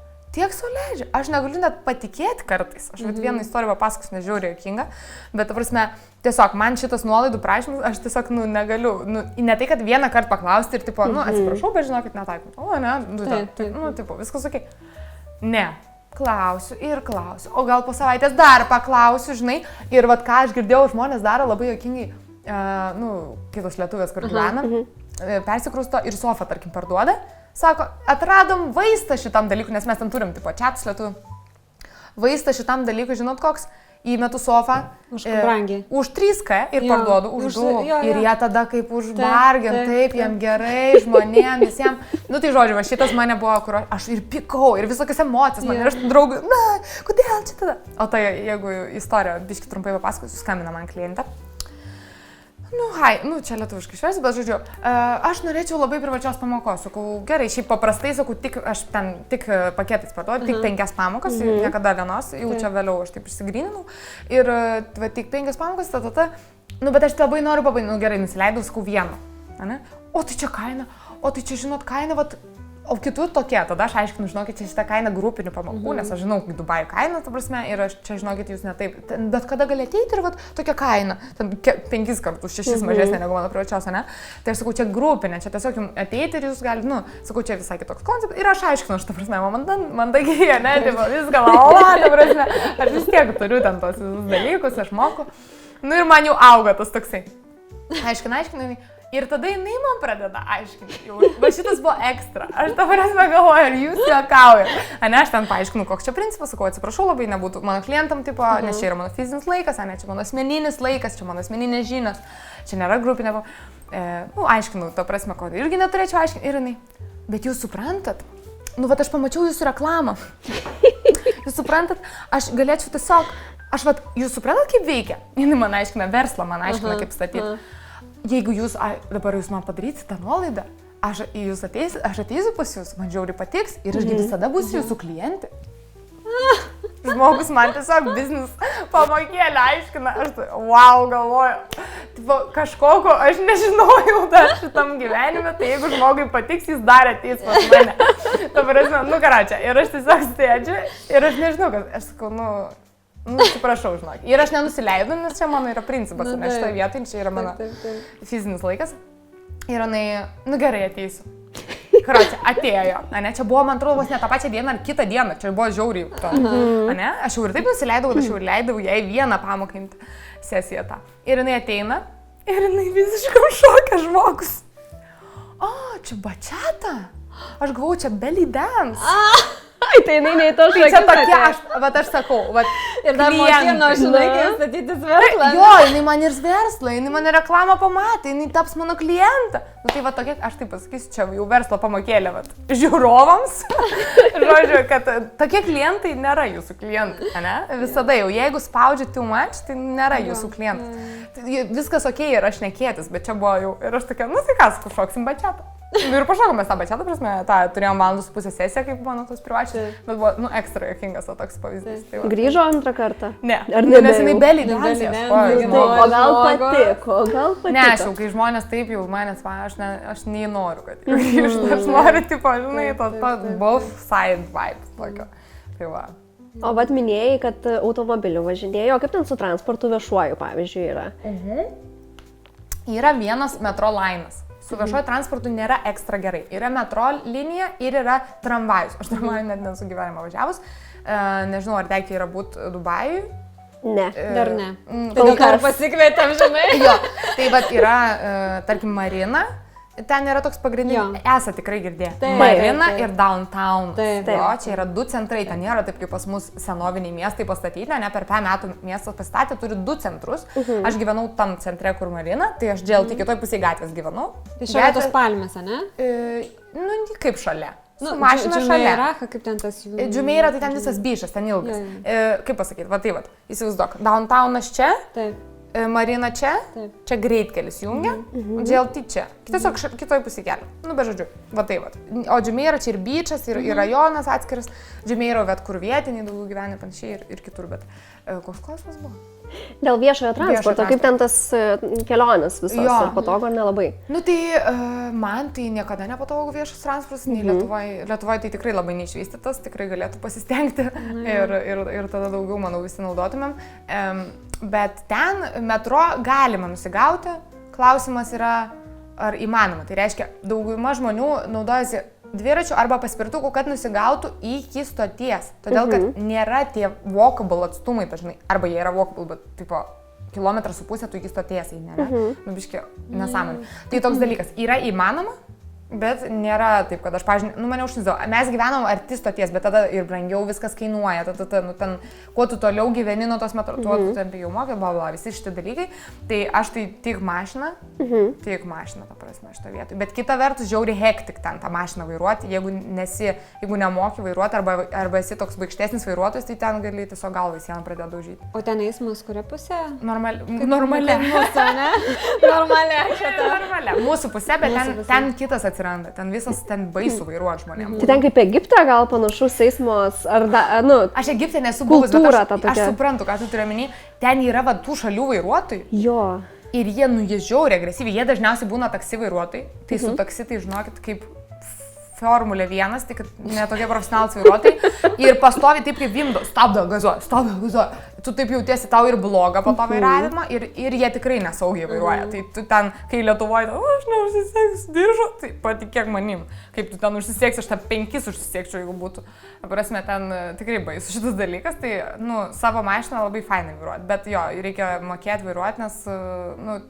S3: Aš negaliu net patikėti kartais. Aš vieną istoriją papasakosiu, nežiauriai juokinga, bet, ta prasme, tiesiog man šitas nuolaidų prašymas, aš tiesiog, negaliu, ne tai, kad vieną kartą paklausti ir, tipo, atsiprašau, bet žinokit, netaikau. O, ne, tipo, viskas okei. Ne, klausiu, o gal po savaitės dar paklausiu, žinai, ir vat ką aš girdėjau, žmonės daro labai juokingai, kitos lietuvės, kur gyvena, persikrausto ir sofą, tarkim, parduoda. Sako, atradom vaistą šitam dalykui, nes mes ten turim, tipo, čatus lietuvių. Vaistą šitam dalykui, žinot koks, įmetu sofą.
S2: Už brangiai.
S3: Už 3K ir parduodu už 2. Ir jie tada kaip už bargain, taip, jiem gerai, žmonėm, visiems. Nu tai žodžiu, šitas mane buvo, kur aš ir pikau, ir visokias emocijas, man ir aš draugui, na, kodėl čia tada? O tai, jeigu istoriją biškį trumpai papasakosiu, skambina man klientą. Čia lietuviškai šversiu, bet žodžiu, aš norėčiau labai privačios pamokos. Sakau, gerai, šiaip paprastai, sakau, aš ten tik paketais parduodu, tik 5 pamokas, niekada vienos, jau čia vėliau aš taip išsigryninau. Ir tik 5 pamokas, bet aš labai noriu pabaigti, gerai, nusileidau, sakau, vieną. O tai čia kaina, žinot, kaina, O kitų tokie, tada aš aiškinu, žinokit, šitą kainą grupinių pamokų, nes aš žinau Dubajų kainą, ta prasme, ir aš čia, žinokit, jūs ne taip, bet kada gali ateiti ir vat, tokia kaina, ten 5 kartus, 6 mažesnė negu mano privačios, ne? Tai aš sakau, čia grupinė, čia tiesiog jums ateiti ir jūs galite, nu, sakau, čia visai kitoks konceptas ir aš aiškinu, aš ta prasme, mandagiai, ne, tai viską, ta prasme, aš vis tiek turiu ten tos visus dalykus, aš moku, nu ir man jau auga tas toksai. Aiškinu. Ir tada jinai man pradeda aiškinti, va šitas buvo ekstra, aš ta prasme galvoju, ar jūs juokaujat. Ane, aš ten paaiškinu, koks čia principas, sakau, atsiprašau, labai nebūtų mano klientam, tipo, nes čia yra mano fizinis laikas, ane, čia mano asmeninis laikas, čia mano asmeninės žinios, čia nėra grupinė, aiškinu, ta prasme, ko irgi neturėčiau aiškinti. Ir jinai, bet jūs suprantat, nu, va aš pamačiau jūsų reklamą, jūs suprantat, aš galėčiau tiesiog, jūs suprantat, kaip veikia? Jinai man aiškina verslą, man aiškina, kaip statyti. Jeigu dabar jūs man padarysite tą nuolaidą, aš ateisiu pas jūs, man žiauriai patiks ir ašgi visada būsiu jūsų klientė. Žmogus man tiesiog biznis pamokėlę aiškina, aš wow, galvoju, tipo, kažkoko aš nežinojau dar šitam gyvenime, tai jeigu žmogui patiks, jis dar ateis pas mane. Ta prasme, nu karačia, ir aš tiesiog sėdžiu ir aš nežinau, kad aš sakau, atsiprašau, žinok. Ir aš nenusileidau, nes čia mano yra principas, nes šitoje vietoje čia yra mano fizinis laikas. Ir jinai, gerai, ateisiu. Karočią, atėjo, ane, čia buvo, man atrodo, vos ne tą pačią dieną ar kitą dieną, čia buvo žiauriai, ane, aš jau ir taip nusileidau, aš jau ir leidau jai vieną pamoką sesiją tą. Ir jinai ateina, ir jinai visiškai šokia žmogus. O, čia bačiata, aš galvau, čia belly dance.
S1: Ai, tai jinai nei to šakia.
S3: Tai čia tokia, aš sakau,
S2: ir dar mokino, žinai, kaip statytis verslą.
S3: Jo, jinai man ir verslą, jinai man reklamą pamatė, jinai taps mano klientą. Nu tai tokia, aš taip pasakysiu, čia jau verslo pamokėlė, žiūrovams. Žodžiu, kad tokie klientai nėra jūsų klientai, ne? Visada jau, jeigu spaudžiu too much, tai nėra jūsų klientas. Viskas okei, ir aš nekėtis, bet čia buvo jau, ir aš tokia, tai kas, šoksim bačiatą. Ir pašokom mes tą bačiatą, prasme, turėjom 1,5 sesiją, kaip mano tos privačiai, bet buvo, ekstra jokingas toks pavyzdys.
S1: Grįžo antrą kartą?
S3: Ne, nes jinai belly dance.
S1: O gal patiko,
S3: Ne, aš jau, kai žmonės taip jau manęs, aš nenoriu, kad grįžtų, aš noriu, tipo, žinai, to both side vibes tokio. Tai va.
S1: O vat minėjai, kad automobiliu važinėjo, kaip ten su transportu viešuoju, pavyzdžiui, yra?
S3: Yra vienas metro lainas. Su viešuoju transportu nėra ekstra gerai. Yra metro linija ir yra tramvajus. Aš tramvajų net nesu gyvenimą važiavus. Nežinau, ar tekia yra būti Dubajui.
S1: Ne.
S2: Dar ne. Tai dar pasikvietėm, žinai.
S3: Jo, tai vat yra, tarkim, Marina. Ten yra toks pagrindinis, esate tikrai girdėję. Marina ir Downtown. Jo, čia yra 2 centrai, ten nėra taip kaip pas mus senoviniai miestai pastatyti, ne per 5 metų miestas pastatė, turi 2 centrus. Aš gyvenau tam centre, kur Marina, tai aš dėl kitoj pusėje gatvės gyvenau.
S2: Tai šalia tos palmės, ne?
S3: Nu, kaip šalia. Su mašina šalia.
S2: Kaip ten tas jų...
S3: Džumeira, tai ten visas byšas, ten ilgas. Kaip pasakyti, va tai va, įsivaizduok, Downtownas čia. Taip. Marina čia, čia greitkelis jungia, GLT čia. Tiesiog kitoj pusėje kelio. Nu, be žodžiu, va tai va. O Džumeira čia ir byčas, ir rajonas atskiras. Džumeira, bet kur vietiniai daugiau gyvena panašiai ir kitur, bet koks klausimas buvo?
S1: Dėl viešojo transporto, kaip ten tas kelionės visos, ar patogu ar nelabai?
S3: Nu tai man tai niekada nepatogu viešas transportas, nei Lietuvoje tai tikrai labai neišvystytas, tikrai galėtų pasistengti ir tada daugiau, manau, visi naudotumėm. Bet ten metro galima nusigauti, klausimas yra, ar įmanoma. Tai reiškia, dauguma žmonių naudojasi dviračių arba paspirtukų, kad nusigautų iki stoties. Todėl, kad nėra tie walkable atstumai dažnai. Arba jie yra walkable, bet tipo 1,5 km tu iki stoties eini, ne? Nu, biški, nesąmonė. Tai toks dalykas. Yra įmanoma, bet nėra taip, kad aš, pavyzdžiui, mane užnizau. Mes gyvenom arti stoties, bet tada ir brangiau viskas kainuoja. Nu, ten, kuo tu toliau gyveni nuo tos metro, tuo tu ten pigiau moki, visi šitie dalykai. Tai aš tai tik mašiną, ta prasme, šitą vietą. Bet kita vertus, žiauri hektik ten tą mašiną vairuoti. Jeigu nemoki vairuoti arba esi toks baikštesnis vairuotojas, tai ten gali tiesiog galvą sieną pradėti daužyti.
S2: O ten eismas kuria pusė?
S3: Normali.
S2: Mūsų, ne?
S3: Normali. Mūsų pusė, bet ten kitas atsiranda. Ten visas ten baisų vairuoti žmonėms.
S1: Tai ten kaip Egipte gal panašus eismos, ar nu...
S3: Aš Egipte nesu buvus, bet aš suprantu, ką tu turi omeny. Ten yra va tų šalių vairuotojų.
S1: Jo.
S3: Ir jie, jie žiauriai agresyviai. Jie dažniausiai būna taksi vairuotojai. Tai su taksi, tai žinokit, kaip Formulė 1, tai kad netokie profesionalūs vairuotojai ir pastovi taip kaip vimdo, stabdo, gazuoja. Tu taip jautiesi, tau ir bloga po to vairavimo ir jie tikrai nesaugiai vairuoja. Tai tu ten, kai Lietuvoje, aš neužsisėksiu diržo, tai patikėk manim, kaip tu ten užsisėksi, aš tą 5 užsisėkčiau, jeigu būtų. Prasme, ten tikrai baisu šitas dalykas, tai, savo mašiną labai fainai vairuoti, bet jo, reikia mokėti vairuoti, nes,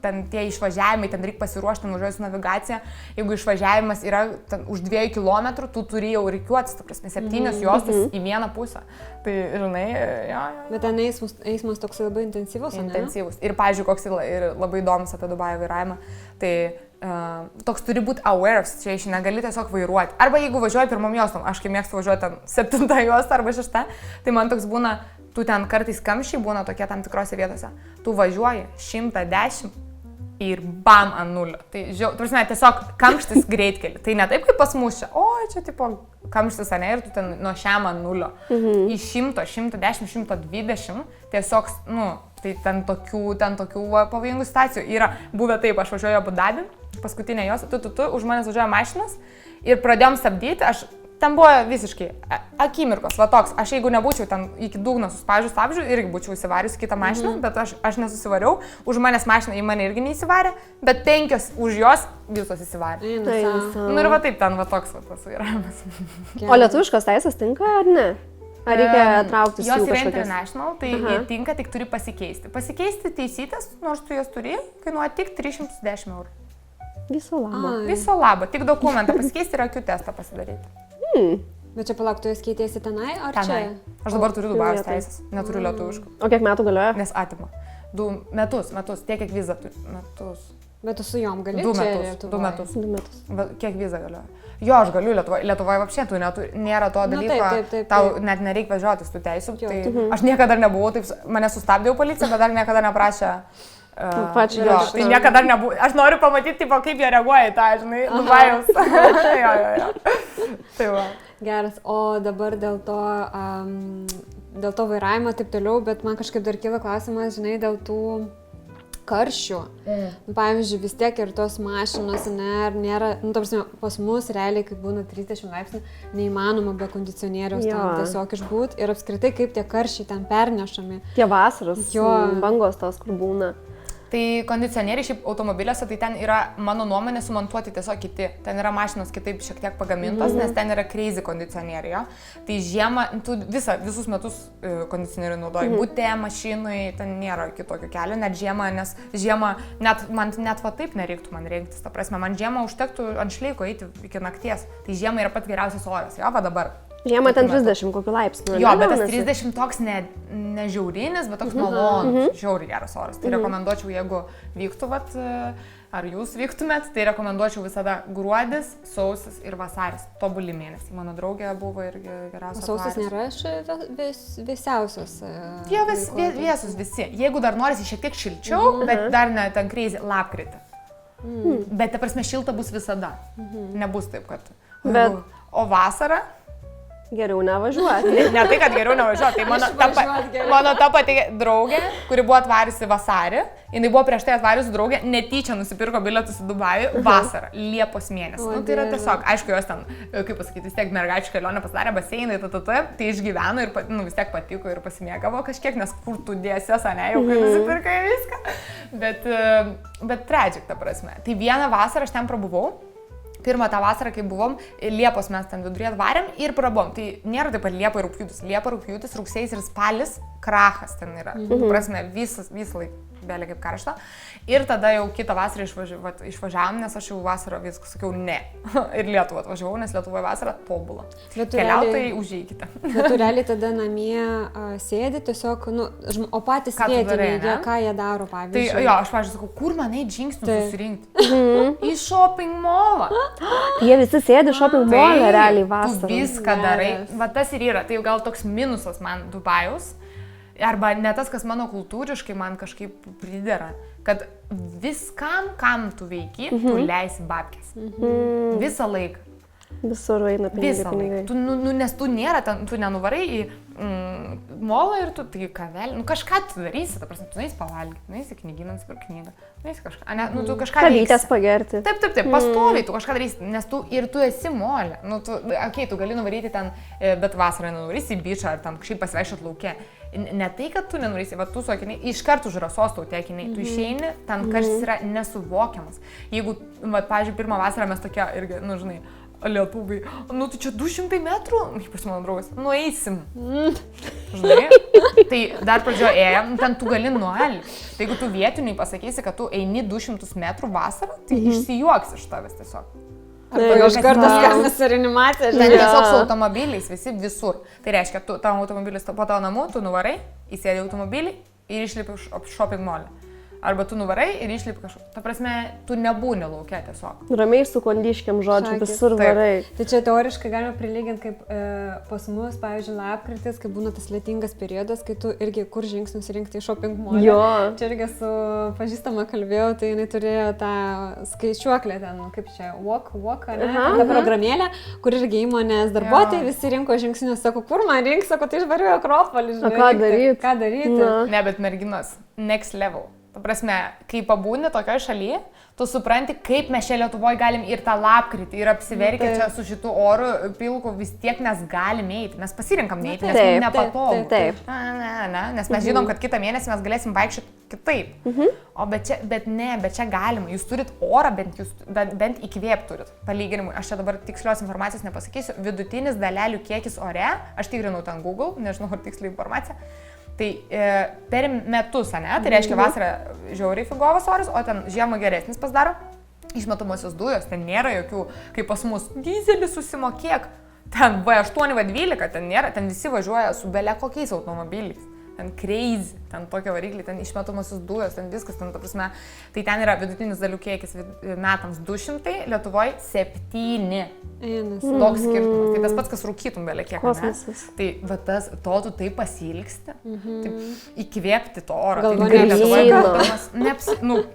S3: ten tie išvažiavimai, ten reikia pasiruošti, nuvažiuosi navigaciją, jeigu išvažiavimas yra už 2 kilometrų, tu turi jau rikiuotis, ta prasme, 7 juostas į vieną pusę. Tai, žinai, jo.
S4: Bet ten eismas toks labai intensyvus, ne?
S3: Intensyvus. Ir, pavyzdžiui, koks ir labai įdomus apie Dubajų vairavimą, tai toks turi būti aware of situation, negali tiesiog vairuoti. Arba jeigu važiuoji pirmom juostom, aš kai mėgstu važiuoti ten 7 juostą arba 6, tai man toks būna, tu ten kartais kamščiai būna tokie tam tikrose vietose. Tu važiuoji 110 ir bam ant 0. Tai, prasme, tiesiog kamštis greitkelį. Tai ne taip kaip pas mus čia, čia tipo kamštis, ne, ir tu ten nuo šiam ant 0. Į 100, 110, 120, tiesiog, tai ten tokių pavojingų situacijų. Yra buvę taip, aš važiuoju Abu Dabį, paskutinė jos, už manęs važiuoja mašinas ir pradėjom stabdyti, ten buvo visiškai akimirkos, va toks, aš jeigu nebūčiau ten iki dugno suspaudžiu stabdžių, irgi būčiau įsivarius kitą mašiną, bet aš nesusivariau, už manęs mašiną į mane irgi neįsivarė, bet 5 už jos visos įsivarė. Ir va taip ten va toks va tas vairavimas.
S1: O lietuviškos teisės tinka ar ne? Ar reikia trauktis jų
S3: kažkokias? Jos yra
S1: kažkokias?
S3: international, tai jie tinka, tik turi pasikeisti. Pasikeisti teisytės, nors tu jas turi, kainuoja tik 310 eurų.
S1: Viso labo.
S3: Viso labo, tik dokumentą pasikeisti ir akių testą pasidaryti.
S4: Bet čia palauk, tu jas keitėsi tenai, ar
S3: Tenai.
S4: čia?
S3: Aš dabar turiu Dubajaus teisės, neturiu lietuviškų.
S1: O kiek metų galioja?
S3: Nes atima. 2 metus, tiek kiek vizą turi. Metus.
S4: Bet tu su jom gali
S3: 2
S4: čia
S3: metus. 2 metus.
S1: 2 metus.
S3: Kiek vizą galioja? Jo, aš galiu Lietuvoje. Lietuvoje apšė, tu nėra to dalyko,
S4: taip.
S3: tau net nereikia važiuoti tų teisų. Tai aš niekada nebuvau, taip, mane sustabdė policija, bet dar niekada neprašė. Tai niekada nebuvau. Aš noriu pamatyti, tipo, kaip jie reaguoja į tą, žinai, Dubajaus. Jo. Tai va.
S4: Geras, o dabar dėl to vairavimo taip toliau, bet man kažkaip dar kyla klausimas, žinai, dėl tų karščių. Pavyzdžiui, vis tiek ir tos mašinos, nėra, ta prasme, pas mus realiai, kai būna 30 laipsnių, neįmanoma be kondicionieriaus ten tiesiog išbūt ir apskritai kaip tie karščiai ten pernešami.
S1: Tie vasaros bangos tos, kur būna.
S3: Tai kondicionieriai šiaip automobiliuose, tai ten yra, mano nuomonė, sumontuoti tiesiog kiti. Ten yra mašinos kitaip šiek tiek pagamintos, nes ten yra crazy kondicionieriai. Tai žiemą, tu visus metus kondicionierių naudoji. Bute, mašinui, ten nėra kitokio kelio, net žiemą, nes žiemą, man net va taip nereiktų man rinktis. Ta prasme, man žiemą užtektų ant šleiko eiti iki nakties. Tai žiemą yra pats geriausias oras, jo, va dabar.
S1: Žiemą ten 30 kokių laipsnių.
S3: Jo, bet tas 30 toks ne žiaurinis, bet toks malonus, žiauriai geras oras. Tai rekomenduočiau, jeigu vyktų, ar jūs vyktumėt, tai rekomenduočiau visada gruodis, sausis ir vasaris. Tobuli mėnesiai. Mano draugė buvo irgi geriausias.
S4: Sausis nėra vėsiausias.
S3: Jo, vėsus visi. Jeigu dar norisi šiek tiek šilčiau, bet dar ne ten crazy, lapkritį. Bet, ta prasme, šilta bus visada. Nebus taip, kad... O vasara?
S1: Geriau nevažiuoti.
S3: Ne tai, kad geriau nevažiuoti. Tai mano ta pati draugė, kuri buvo atvariusi vasarį, jinai buvo prieš tai atvariusi draugė, netyčia nusipirko bilietus į Dubajų vasarą, Liepos mėnesį. Tai yra tiesiog, aišku, jos ten, kaip pasakyti, vis tiek mergaičių kelionę pasidarė, baseinai, tai išgyveno ir vis tiek patiko ir pasimėgavo kažkiek, nes kur tu dėsies, ne, jau kai nusipirkai viską. Bet tragic, ta prasme. Tai vieną vasarą aš ten prabuvau. Pirmą tą vasarą, kai buvom, Liepos mes ten viduryje atvarėm ir prabuvom. Tai nėra taip pat Liepa ir Rugpjūtis. Liepa, Rugpjūtis, Rugsėjis ir Spalis, krachas ten yra. Prasme, visą laiką belė kaip karšta. Ir tada jau kitą vasarą išvažiavom, nes aš jau vasarą viską sakiau ne. Ir Lietuvą atvažiavau, nes Lietuvoje vasara tobula. Keliautojai užeikite.
S4: Bet tu realiai tada namie sėdi tiesiog, o patys vietiniai, ką jie daro, pavyzdžiui.
S3: Tai jo, aš pavyzdžiui sakau, kur man eit žingsnių susirinkti? Į shopping mallą.
S1: Jie visi sėdi shopping mallą realiai vasarą.
S3: Tu viską darai. Va tas ir yra. Tai gal toks minusas man Dubajaus. Arba ne tas, kas mano kultūriškai man kažkaip pridera, kad viskam, kam tu veiki, tu leisi babkės. Visą laiką.
S1: Visur eina pinigai.
S3: Nes tu nėra, tu nenuvarai į molą ir tu tai kavelį, kažką tu darysi, ta prasme, tu neįsi pavalgyti, neįsi knygyną, nusipirk knygą, neįsi kažką, tu kažką darysi.
S1: Kavytės pagerti.
S3: Taip, pastoviai tu kažką darysi, nes tu esi molė. Tu gali nuvaryti ten, bet vasarą nenuvarysi į bičą ar tam kažkaip pasivaikščiot lauke. Ne tai, kad tu nenuvarysi, bet tu su akiniai, iškart už rasos tau tie akiniai, tu išeini, ten karštis yra nesuvokiamas. Jeigu, pavyzdžiui, pirmą vasarą mes tokie irgi, žinai, lietuviai, tai čia 200 metrų, ypač mano draugas, nueisim. Žinai, tai dar pradžioje ėjom, ten tu gali nualti. Tai jeigu tu vietiniai pasakysi, kad tu eini 200 metrų vasarą, tai išsijuoks iš tavęs tiesiog.
S4: Arba iš karto skambės reanimacija.
S3: Ten tiesiog su automobiliais visi visur. Tai reiškia, tavo automobilis po tavo namų, tu nuvarai, įsėdi automobilį ir išlipi iš shopping mall. Arba tu nuvarai ir išlipi kažkur. Ta prasme, tu nebūni laukia tiesiog.
S1: Ramiai su kondiškiam žodžiu, visur varai.
S4: Tai čia teoriškai galima prilyginti kaip pas mus, pavyzdžiui, lapkritis, kai būna tas lietingas periodas, kai tu irgi kur žingsnius rinkti į shopping mall.
S1: Jo.
S4: Čia irgi su pažįstama kalbėjau, tai jinai turėjo tą skaičiuoklę ten, kaip čia, walk, ne? Ta programėlė, kur irgi įmonės darbuotojai visi rinko žingsnius, sako, kur man rink, sako, tai išvariu Akropolį, žinai.
S1: Ką daryti?
S3: Ne, bet merginos, next level. Ta prasme, kai pabūni tokioje šalyje, tu supranti, kaip mes čia Lietuvoje galim ir tą lapkritį, ir apsiverkę čia su šitu oru pilku, vis tiek mes galim eiti, mes pasirinkam neiti, nes mums nepatogu.
S1: Taip.
S3: Nes mes žinom, kad kitą mėnesį mes galėsim vaikščioti kitaip. Bet čia galima, jūs turit orą, bent įkvėp turit, palyginimui. Aš čia dabar tikslios informacijos nepasakysiu, vidutinis dalelių kiekis ore, aš tikrinau ten Google, nežinau, ar tiksliai informacija. Tai per metus, ne? Tai reiškia vasarą žiauriai figovas oras, o ten žiemą geresnis pasidaro. Išmetamosios dujos, ten nėra jokių, kaip pas mus, dizelį susimokėk. Ten V8, V12, ten nėra, ten visi važiuoja su bele kokiais automobiliais. Ten crazy, ten tokie varikliai, ten išmetamosios dujos, ten viskas, ten ta prasme. Tai ten yra vidutinis dalių kiekis metams 200, Lietuvoje 7. Toks skirtumas. Tai tas pats, kas rūkytum belė kiek.
S1: Kosmosas.
S3: Tai va tas, tu taip pasilgsti, taip įkvėpti to oro.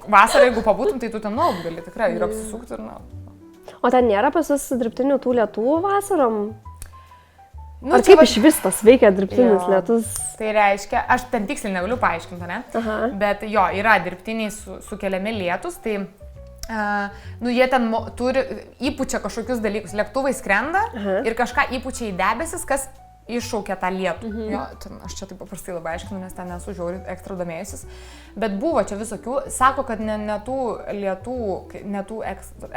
S3: Vasarą, jeigu pabūtum, tai tu ten naud gali tikrai ir apsisukti ir naud.
S1: O ten nėra pas jūs dirbtinių tų lietų vasarom? Ar kaip iš vis tas veikia dirbtinis lietus?
S3: Tai reiškia, aš ten tiksliai negaliu paaiškinti, ne? Bet jo, yra dirbtiniai sukeliami lietus, tai jie ten įpučia kažkokius dalykus. Lėktuvai skrenda ir kažką įpučia į debesis, kas iššaukia tą lietų. Jo, aš čia taip paprastai labai aiškinu, nes ten nesu žiauriai ekstra domėjusis. Bet buvo čia visokių, sako, kad ne tų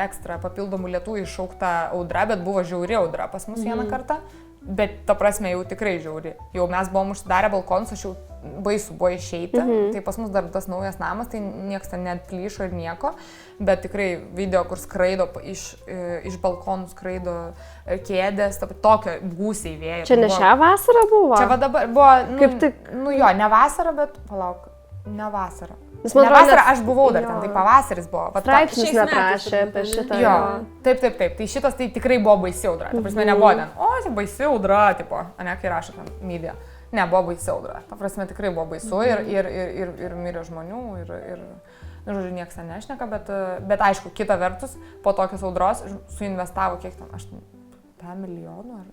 S3: ekstra papildomų lietų iššaukta audra, bet buvo žiauri audra pas mus vieną kartą. Bet ta prasme jau tikrai žiauri. Jau mes buvom užsidarę balkonus, aš jau baisu buvo išeiti. Tai pas mus dar tas naujas namas, tai nieks ten net plyšo ir nieko. Bet tikrai video, kur skraido iš balkonų skraido kėdės, tokio gūsiai vėjo.
S1: Čia ne šią vasarą buvo?
S3: Čia va dabar buvo,
S1: kaip tik.
S3: Ne vasarą, bet palauk, ne vasarą. Ne vasarą aš buvau dar ten, tai pavasaris buvo.
S1: Straipsnis neprašė apie šitą.
S3: Jo, taip. Tai šitas tai tikrai buvo baisi audra. Ta prasme, nebuvo ten, tai baisi audra, tipo, ne, kai rašo ten media. Ne, buvo baisi audra. Ta prasme, tikrai buvo baisu ir mirė žmonių ir žodžiu, nieks ten nešneka, bet aišku, kita vertus, po tokios audros suinvestavo kiek ten, 5 milijonų ar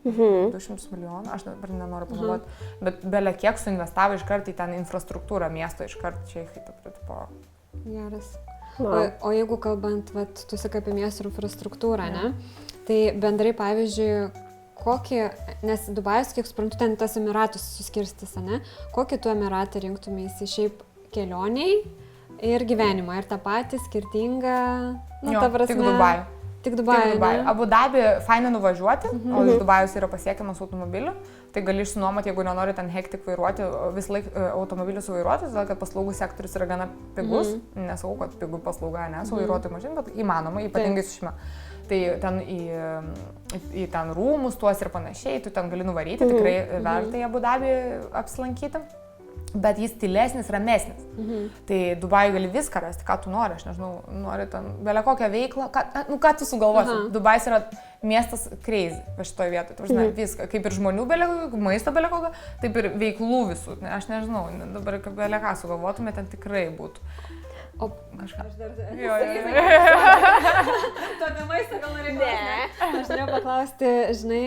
S3: 200 milijonų, aš dabar nenoriu pagalvoti, bet belia kiek suinvestavo iškart į ten infrastruktūrą miesto, iškart čia tipo.
S4: Geras. O jeigu kalbant, tu sakai apie miesto infrastruktūrą, ne? Tai bendrai, pavyzdžiui, nes Dubajus, kiek suprantu, ten tas Emiratus suskirstys, ne? Kokį tu Emiratą rinktumėsi šiaip kelioniai ir gyvenimą? Ir tą patį skirtingą, ta prasme.
S3: Tik Dubajų. Abu Dabi fainai nuvažiuoti, o iš Dubajus yra pasiekiamas automobiliu. Tai gali išsinuomoti, jeigu nenori ten hektik vairuoti, vis laik automobilius vairuoti, todėl kad paslaugų sektorius yra gana pigus. Nesakau, kad pigų paslauga, su vairuotojų mažin, bet įmanoma, ypatingai su šime. Tai ten į ten rūmus tuos ir panašiai, tu ten gali nuvaryti, tikrai verta į Abu Dabį apsilankyti. Bet jis tylesnis, ramesnis. Tai Dubajui gali viską rasti, ką tu nori, aš nežinau, nori ten belia kokią veiklą, ką tu sugalvosi. Dubajus yra miestas crazy šitoje vietoje, tai viską, kaip ir žmonių belia kokio, maisto belia kokio, taip ir veiklų visų, aš nežinau, dabar belia ką sugalvotume, ten tikrai būtų.
S4: O
S3: kažką.
S4: aš dar...
S3: Jo.
S4: Tu apie maistą gal norėjai klausti? Aš norėjau paklausti, žinai,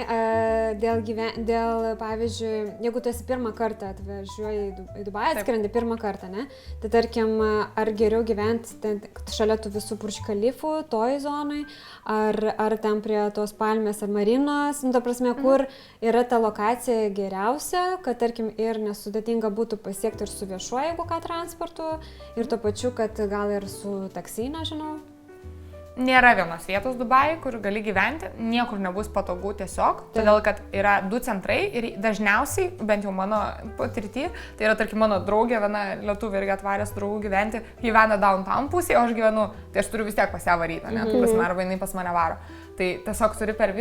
S4: dėl, pavyzdžiui, jeigu tu esi pirmą kartą atvažiuoji į Dubajų, atskrendi pirmą kartą, ne? Tai tarkim, ar geriau gyventi ten, šalia tų visų Burj Khalifų, toj zonai, ar ten prie tos palmės ar marinos, nu, ta prasme, kur yra ta lokacija geriausia, kad, tarkim, ir nesudėtinga būtų pasiekti ir su viešuoju, jeigu ką transportu, ir tuo pačiu, kad gal ir su taksi, nežinau.
S3: Nėra vienos vietos Dubajui, kur gali gyventi, niekur nebus patogu tiesiog, todėl kad yra 2 centrai ir dažniausiai, bent jau mano patirtį, tai yra, tarkim, mano draugė, viena lietuvė irgi atvarė su draugu gyventi, gyvena downtown pusėje, o aš gyvenu, tai aš turiu vis tiek pas ją varyti, ne, tu pas mane arba jinai pas mane varo. Tai tiesiog turi per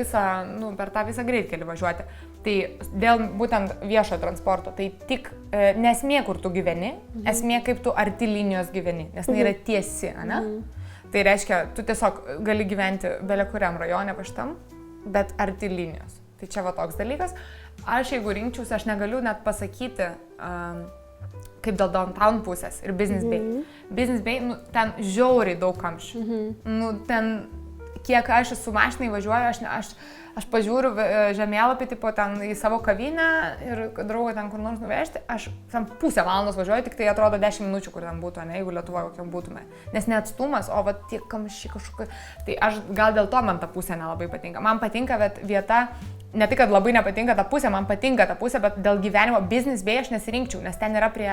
S3: tą visą greitkelį važiuoti. Tai dėl būtent viešojo transporto, tai tik nesmė, kur tu gyveni, esmė, kaip tu arti linijos gyveni, nes tai yra tiesi, ne? Tai reiškia, tu tiesiog gali gyventi belia kuriam rajone paštam, bet arti linijos. Tai čia va toks dalykas. Aš jeigu rinkčiausi, aš negaliu net pasakyti, kaip dėl downtown pusės ir Business Bay. Business Bay, nu, ten žiauriai daug kamščių. Nu, ten, kiek aš su mašinai važiuoju, aš pažiūriu žemėlapį, tipo, ten į savo kavinę ir draugą ten kur nors nuvežti, aš ten pusę valandos važiuoju, tik tai atrodo 10 minučių, kur ten būtų, ne, jeigu Lietuvoje kokiam būtume. Nes neatstumas, o va tie kamščiai kažkokie, tai aš gal dėl to man ta pusė nelabai patinka. Man patinka, bet vieta, ne tik, kad labai nepatinka ta pusė, man patinka ta pusė, bet dėl gyvenimo Business Bay aš nesirinkčiau, nes ten yra prie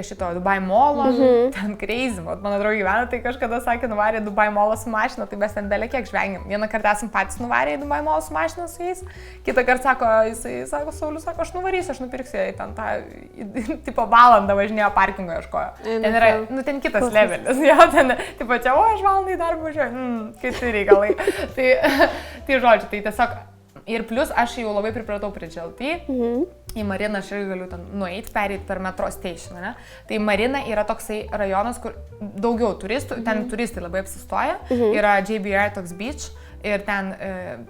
S3: šito Dubai molo, ten crazy, mano draugė gyvena, tai kažkada sakė, nuvarė Dubai molą su mašina, tai mes ten belė kiek žvengiam. Vieną kartą esam patys nuvarė į Dubai molą su mašina su jais, kitą kartą sako, Saulius, sako, aš nuvarysiu, aš nupirksiu į ten tą, tipo, valandą važinėjo parkingo ieškojo. Ten yra, nu, ten kitas levelis, jo, ten, tipo, čia, o, aš valandą į darbą važiuoju, kiti reikalai. Tai žodžiu, tai tiesiog. Ir plus aš jau labai pripratau prie GLP, į Mariną aš irgi galiu ten nueiti, pereiti per metro stationą, ne? Tai Marina yra toksai rajonas, kur daugiau turistų, ten turistai labai apsistoja, yra JBR toks beach ir ten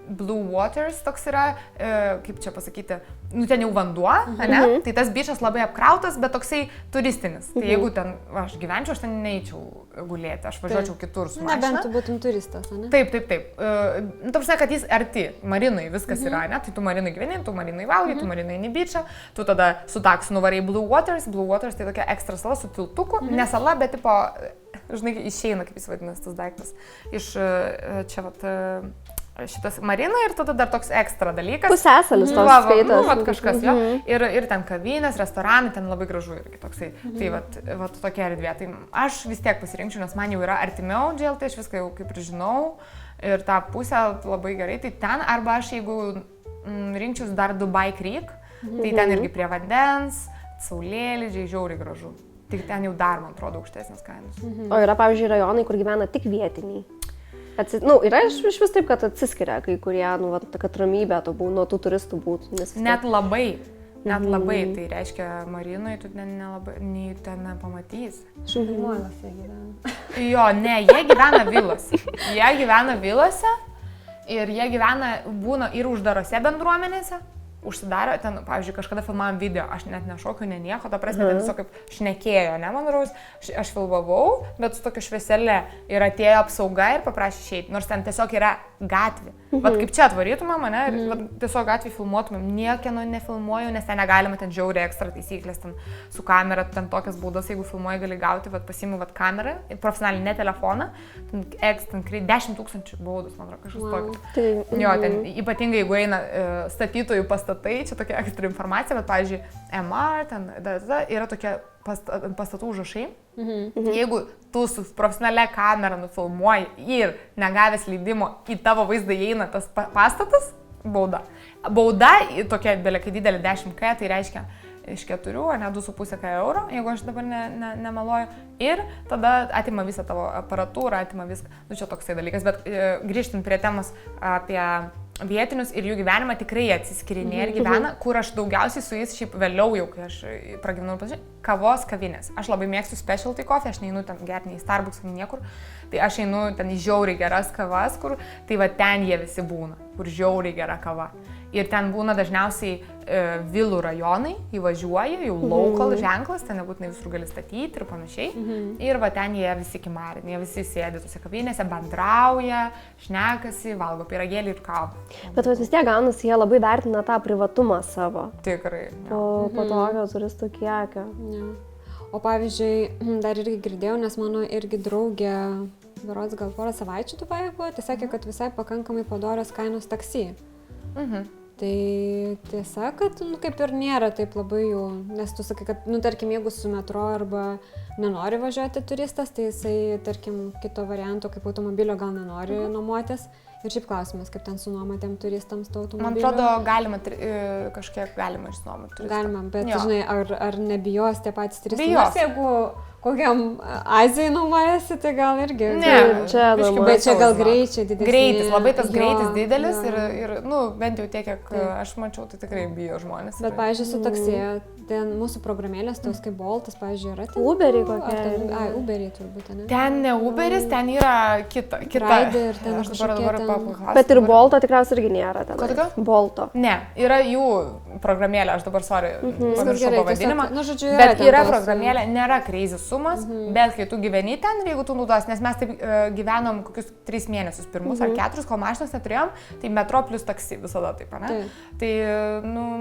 S3: Blue Waters toks yra, kaip čia pasakyti, nu ten jau vanduo, ne? Tai tas beachas labai apkrautas, bet toksai turistinis. Tai jeigu ten aš gyvenčiau, aš ten neįčiau gulėti, aš važiuočiau kitur su mašina.
S4: Nebent tu būtum turistas, ne?
S3: Taip. Nu, ta prasme, kad jis arti, Marinai viskas yra, ne? Tai tu Marinai gyveni, tu Marinai valgai, tu Marinai į beachą, tu tada su taksu nuvarai Blue Waters tai tokia ekstra sala su tiltuku, ne sala, bet tipo, žinai, išeina, kaip jis vadinasi tas daiktas, iš čia vat šitas Marina ir tada dar toks ekstra dalykas.
S1: Pusėsalis toks skaitas.
S3: Nu, vat kažkas, jo. Ir ten kavinės, restoranai, ten labai gražu irgi toksai. Tai vat tokia erdvė. Tai aš vis tiek pasirinkčiau, nes man jau yra artimiau GLP, aš viską jau kaip ir žinau. Ir tą pusę labai gerai. Tai ten arba aš, jeigu rinkčiausi dar Dubai Creek, tai ten irgi prie vandens, saulėlydžiai, žiauriai gražu. Tik ten jau dar, man atrodo, aukštesnės kainos.
S1: O yra, pavyzdžiui, rajonai, kur gyvena tik vietiniai. Yra iš vis taip, kad atsiskiria kai kurie, nu, kad ramybė nuo tų turistų būtų.
S3: Net labai, tai reiškia, Marinoj tu nelabai, nei ten nepamatysi.
S4: Šimbuliuose gyvena.
S3: Jo, ne, jie gyvena vilose. Jie gyvena vilose ir jie būna ir uždarose bendruomenėse. Užsidarė, ten, pavyzdžiui, kažkada filmavom video, aš net nešokiu, ne nieko, ta prasme, ten tiesiog kaip šnekėjo, ne, man raus, aš filmavau, bet su tokia švieselė ir atėjo apsauga ir paprašė išeiti, nors ten tiesiog yra gatvė. Vat kaip čia atvarytumėm, ne, ir tiesiog gatvį filmuotumėm, niekieno nefilmuoju, nes ten negalima, ten žiauriai ekstra taisyklės, ten su kamera, ten tokias būdas, jeigu filmuoji gali gauti, vat pasiimu vat kamerą, profesionaliai ne telefoną, ten 10 000 baudos, man atrodo, kažkas tokio. Jo, ten ypatingai, jeigu eina statytojų pastatai, čia tokia ekstra informacija, bet, pavyzdžiui, MR, ten yra tokie pastatų užrašai. Jeigu tu su profesionalia kamera nufilmuoji ir negavęs leidimo į tavo vaizdą įeina tas pastatas, bauda. Bauda tokia belekai didelė 10K, tai reiškia iš 4, ne 2,5 euro, jeigu aš dabar nemeluoju. Ir tada atima visą tavo aparatūrą, atima viską. Nu, čia toksai dalykas, bet grįžtant prie temos apie vietinius ir jų gyvenimą, tikrai atsiskirinėja ir gyvena, kur aš daugiausiai su jais šiaip vėliau jau, kai aš pragyvenau kavos kavinės. Aš labai mėgstu specialty coffee, aš neinu ten gerti nei Starbucks, nei niekur. Tai aš einu ten į žiauriai geras kavas, kur, tai va ten jie visi būna, kur žiauriai gera kava. Ir ten būna dažniausiai vilų rajonai, įvažiuoja, jau local ženklas, ten nebūtinai visur gali statyti ir panašiai. Ir va ten jie visi kimarini, jie visi sėdi tose kavinėse, bendrauja, šnekasi, valgo pyragėlį ir kavą.
S1: Bet vis tiek gaunasi, jie labai vertina tą privatumą savo.
S3: Tikrai.
S1: Po tokio turistų kiekio.
S4: Ja. O pavyzdžiui, dar irgi girdėjau, nes mano irgi draugė, berods gal porą savaičių Dubajuje buvo, tai sakė, kad visai pakankamai padorios kainos taksi. Tai tiesa, kad kaip ir nėra taip labai jau, nes tu sakai, kad, tarkim, jeigu su metro arba nenori važiuoti turistas, tai jisai, tarkim, kito varianto kaip automobilio gal nenori nuomotis. Ir šiaip klausimas, kaip ten su nuomatėm turistams to automobilio.
S3: Man atrodo, galima kažkiek galima išnuomoti turistams.
S4: Galima, bet žinai, ar nebijos tie patys turistai?
S3: Bijos.
S4: Nes jeigu kokiam Azijai nuomojasi, tai gal irgi.
S1: Ne, čia
S4: bet čia gal greičiai didesni.
S3: Greitis, labai tas greitis didelis ir bent jau tiek, kiek aš mačiau, tai tikrai bijo žmonės.
S4: Bet, pavyzdžiui, su taksija, ten mūsų programėlės, tos kaip Boltas, pavyzdžiui, yra ten.
S1: Uberiai kokie.
S4: Uberiai turbūt, ne?
S3: Ten ne Uberis, ten yra kita.
S4: Rider, ten
S3: aš dabar paklausiu.
S1: Bet ir Bolto tikriausiai irgi nėra ten.
S3: Kodėl?
S1: Bolto.
S3: Ne, yra jų programėlė, aš dabar pamiršau pavadinimą. Bet yra programėlė, nėra crazy sumas, bet kai tu gyveni ten ir jeigu tu naudos, nes mes taip gyvenom kokius 3 mėnesius pirmus ar 4, kol mašinos neturėjom, tai metro plus taksi visada taip, ne? Tai,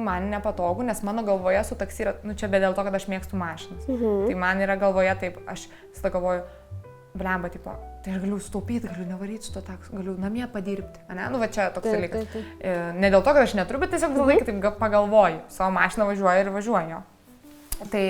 S3: man nepatogu, nes mano galvoje su taksi yra, čia bet dėl to, kad aš mėgstu mašinas. Tai man yra galvoje taip, aš visada galvoju, blemba, tipo, tai aš galiu sutaupyti, galiu nevaryti su to taksu, galiu namie padirbti, ne? Va čia toks dalykas. Ne dėl to, kad aš neturiu, bet tiesiog visą laiką taip pagalvoju, savo mašiną važiuoju ir važiuoju. Tai,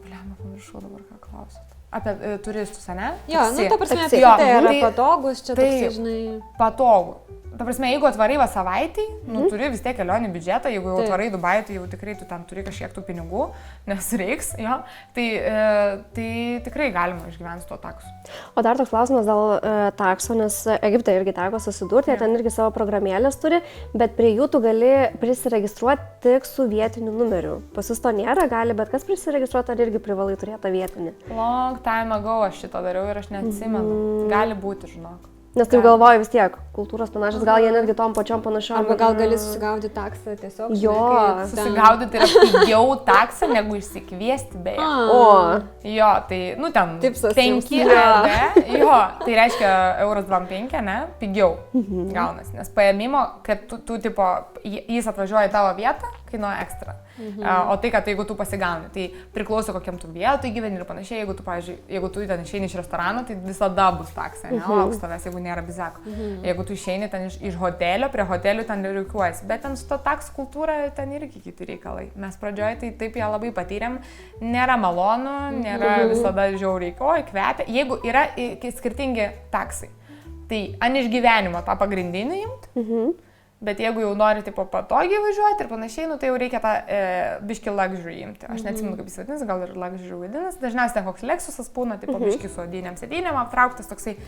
S3: blemba, pamiršau dabar, ką klausot. Apie turistus, ne?
S4: Jo, ta prasme, tai yra patogus, čia toks, žinai.
S3: Patogu. Ta prasme, jeigu atvarai va savaitį, turi vis tiek kelionį biudžetą, jeigu jau atvarai Dubajų, tai jau tikrai tu ten turi kažkiek tų pinigų, nes reiks, jo, tai tikrai galima išgyventi su to taksu.
S1: O dar toks klausimas dėl takso, nes Egipte irgi teko susidurti, jie ten irgi savo programėlės turi, bet prie jų tu gali prisiregistruoti tik su vietiniu numeriu. Pas jūs to nėra, gali bet kas prisiregistruoti, ar irgi privalai turėti tą vietinį?
S3: Long time ago aš šitą dariau ir aš neatsimenu. Gali būti, žinok.
S1: Nes taip galvoju vis tiek, kultūros panašios, gal jie netgi tom pačiom panašiom.
S4: Arba gal gali susigaudyti taksą tiesiog.
S1: Jo,
S3: susigaudyti yra pigiau taksą, negu išsikviesti beje. Jo, tai, ten 5 EUR, jo, tai reiškia euras 25, ne, pigiau gaunas. Nes paėmimo, kad tu tipo, jis atvažiuoja į tavo vietą, kainuoja ekstra. O tai, kad jeigu tu pasigauni, tai priklauso kokiam tu vietoj gyveni ir panašiai, jeigu tu, pavyzdžiui, jeigu tu ten išeini iš restorano, tai visada bus taksai, nelauks tavęs, jeigu nėra bizako. Jeigu tu išeini ten iš hotelio, prie hotelių ten rikiuojasi, bet ten su to taks kultūra ten irgi kiti reikalai. Mes pradžioje tai taip ją labai patyrėm, nėra malonu, nėra visada žiauriai, oi, kvepia, jeigu yra skirtingi taksai, tai an iš gyvenimo tą pagrindinį imti. Bet jeigu jau nori tipo patogiai važiuoti ir panašiai, tai jau reikia tą biškį luxury imti. Aš neatsimenu, kaip jis vadinasi, gal ir luxury vadinasi. Dažniausiai ten koks Lexusas būna, tipo biškį su odiniam sėdynėm aptrauktas, toksai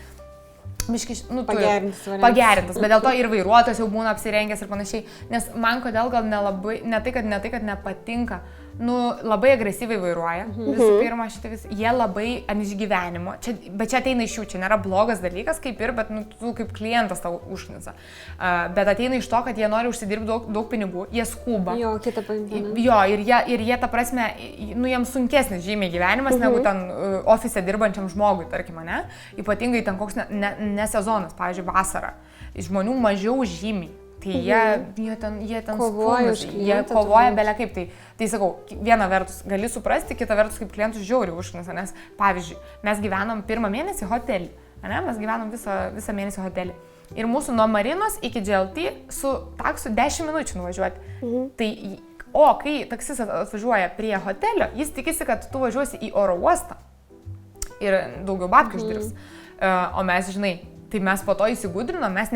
S3: biškį, pagerintas. Bet dėl to ir vairuotojas jau būna apsirengęs ir panašiai. Nes man kodėl gal nelabai, ne tai, kad nepatinka, labai agresyviai vairuoja. Visų pirma, jie labai ant išgyvenimo. Bet čia ateina iš jų, čia nėra blogas dalykas, kaip ir, bet tu kaip klientas tau užknisa. Bet ateina iš to, kad jie nori užsidirbti daug pinigų, jie skuba.
S4: Jo, kitą paimti.
S3: Jo, ir jie ta prasme, jiems sunkesnis žymiai gyvenimas negu ten ofise dirbančiam žmogui, tarkim, ne? Ypatingai ten koks ne sezonas, pavyzdžiui, vasara. Žmonių mažiau žymiai. Tai jie ten kovoja belia kaip. Tai sakau, viena vertus gali suprasti, kita vertus kaip klientus žiauriai užknisa, nes pavyzdžiui, mes gyvenom pirmą mėnesį hotelį, ne? Mes gyvenom visą mėnesį hotelį. Ir mūsų nuo Marinos iki GLT su taksu 10 minučių nuvažiuoti. Tai, kai taksis atvažiuoja prie hotelio, jis tikisi, kad tu važiuosi į oro uostą ir daugiau babkių uždirbs. O mes, žinai, tai mes po to įsigudrinom, mes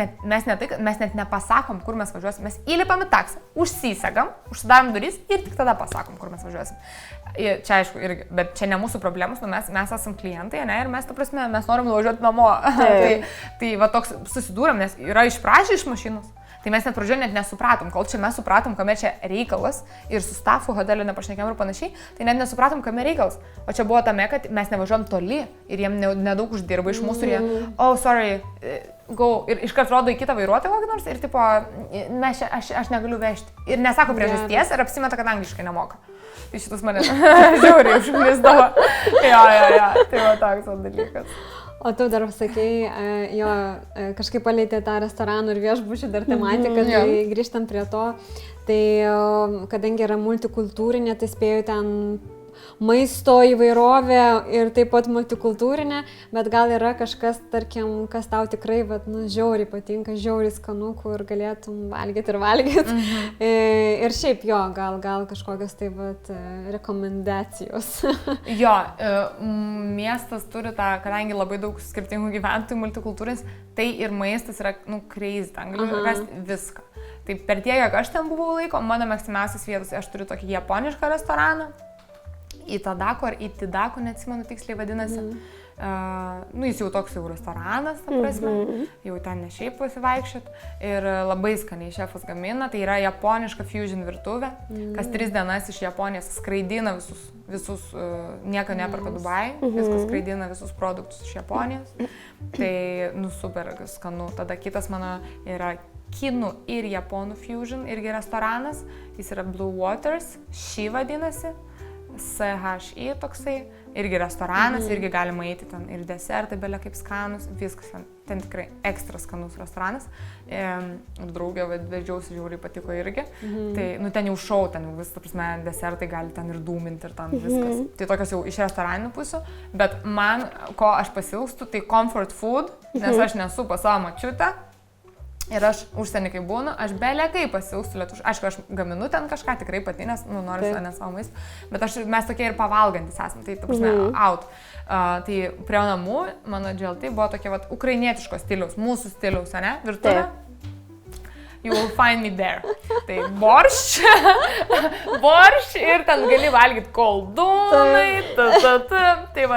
S3: net nepasakom, kur mes važiuosim. Mes įlipam į taksą, užsisegam, užsidarom duris ir tik tada pasakom, kur mes važiuosim. Čia aišku, irgi, bet čia ne mūsų problemos, mes esam klientai, ne, ir mes, ta prasme, mes norim nuvažiuoti namo. Tai va toks susidūrėm, nes yra išprašę iš mašinos. Tai mes net pradžioje net nesupratom, kol čia mes supratom, kame čia reikalas ir su stafu hotelio nepašnekėm ir panašiai, tai net nesupratom, kame reikalas. O čia buvo tame, kad mes nevažiuom toli ir jiem nedaug uždirba iš mūsų ir jie, sorry, ir iškart rodo į kitą vairuotoją kokį nors ir tipo, aš negaliu vežti. Ir nesako priežasties ir apsimeta, kad angliškai nemoka. Tai šitas mane žiauriai užknisdavo. Jo, tai va toks dalykas.
S4: O tu dar sakei, kažkaip palėtė tą restoranų ir viešbučių dar tematiką, tai grįžtam prie to. Tai kadangi yra multikultūrinė, tai spėju ten maisto įvairovė ir taip pat multikultūrinė, bet gal yra kažkas, tarkim, kas tau tikrai žiauriai patinka, žiauriai skanu, kur galėtum valgyti. Ir šiaip gal kažkokios tai rekomendacijos.
S3: Jo, miestas turi tą, kadangi labai daug skirtingų gyventojų multikultūrinis, tai ir maistas yra, crazy, ten galiu rasti viską. Tai per tiek, kiek aš ten buvau laiko, mano mėgstamiausias vietos, aš turiu tokį japonišką restoraną, Itadako ar Itidako, neatsimenu tiksliai vadinasi. Jis jau toks jau restoranas, ta prasme, jau ten ne šiaip pasivaikščiot. Ir labai skaniai šefas gamina, tai yra japoniška fusion virtuvė, kas 3 dienas iš Japonijos skraidina visus nieko neperka Dubai, viskas skraidina visus produktus iš Japonijos. Tai, super skanu. Tada kitas mano yra kinų ir japonų fusion, irgi restoranas, jis yra Blue Waters, šį vadinasi. CHI toksai, irgi restoranas, irgi galima eiti ten ir desertai, belia kaip skanus, viskas ten tikrai ekstra skanus restoranas. Draugė vedžiausi, žiauriai patiko irgi. Tai, ten jau šou, ten jau vis, ta prasme, desertai gali ten ir dūminti ir ten viskas. Tai tokios jau iš restoraninių pusių, bet man, ko aš pasilgstu, tai comfort food, nes aš nesu pas savo močiutę. Ir aš užsienį kai būnu, aš belekai pasilgstu lietuviškai. Aišku, aš gaminu ten kažką tikrai pati, nes noriu ne savo maistą, bet mes tokie ir pavalgantis esame, tai ta prasme, out. Tai prie namų mano GLT buvo tokie ukrainietiško stiliaus, mūsų stiliaus, ne, virtuvė. You will find me there. Tai boršč ir ten gali valgyti koldūnai, tai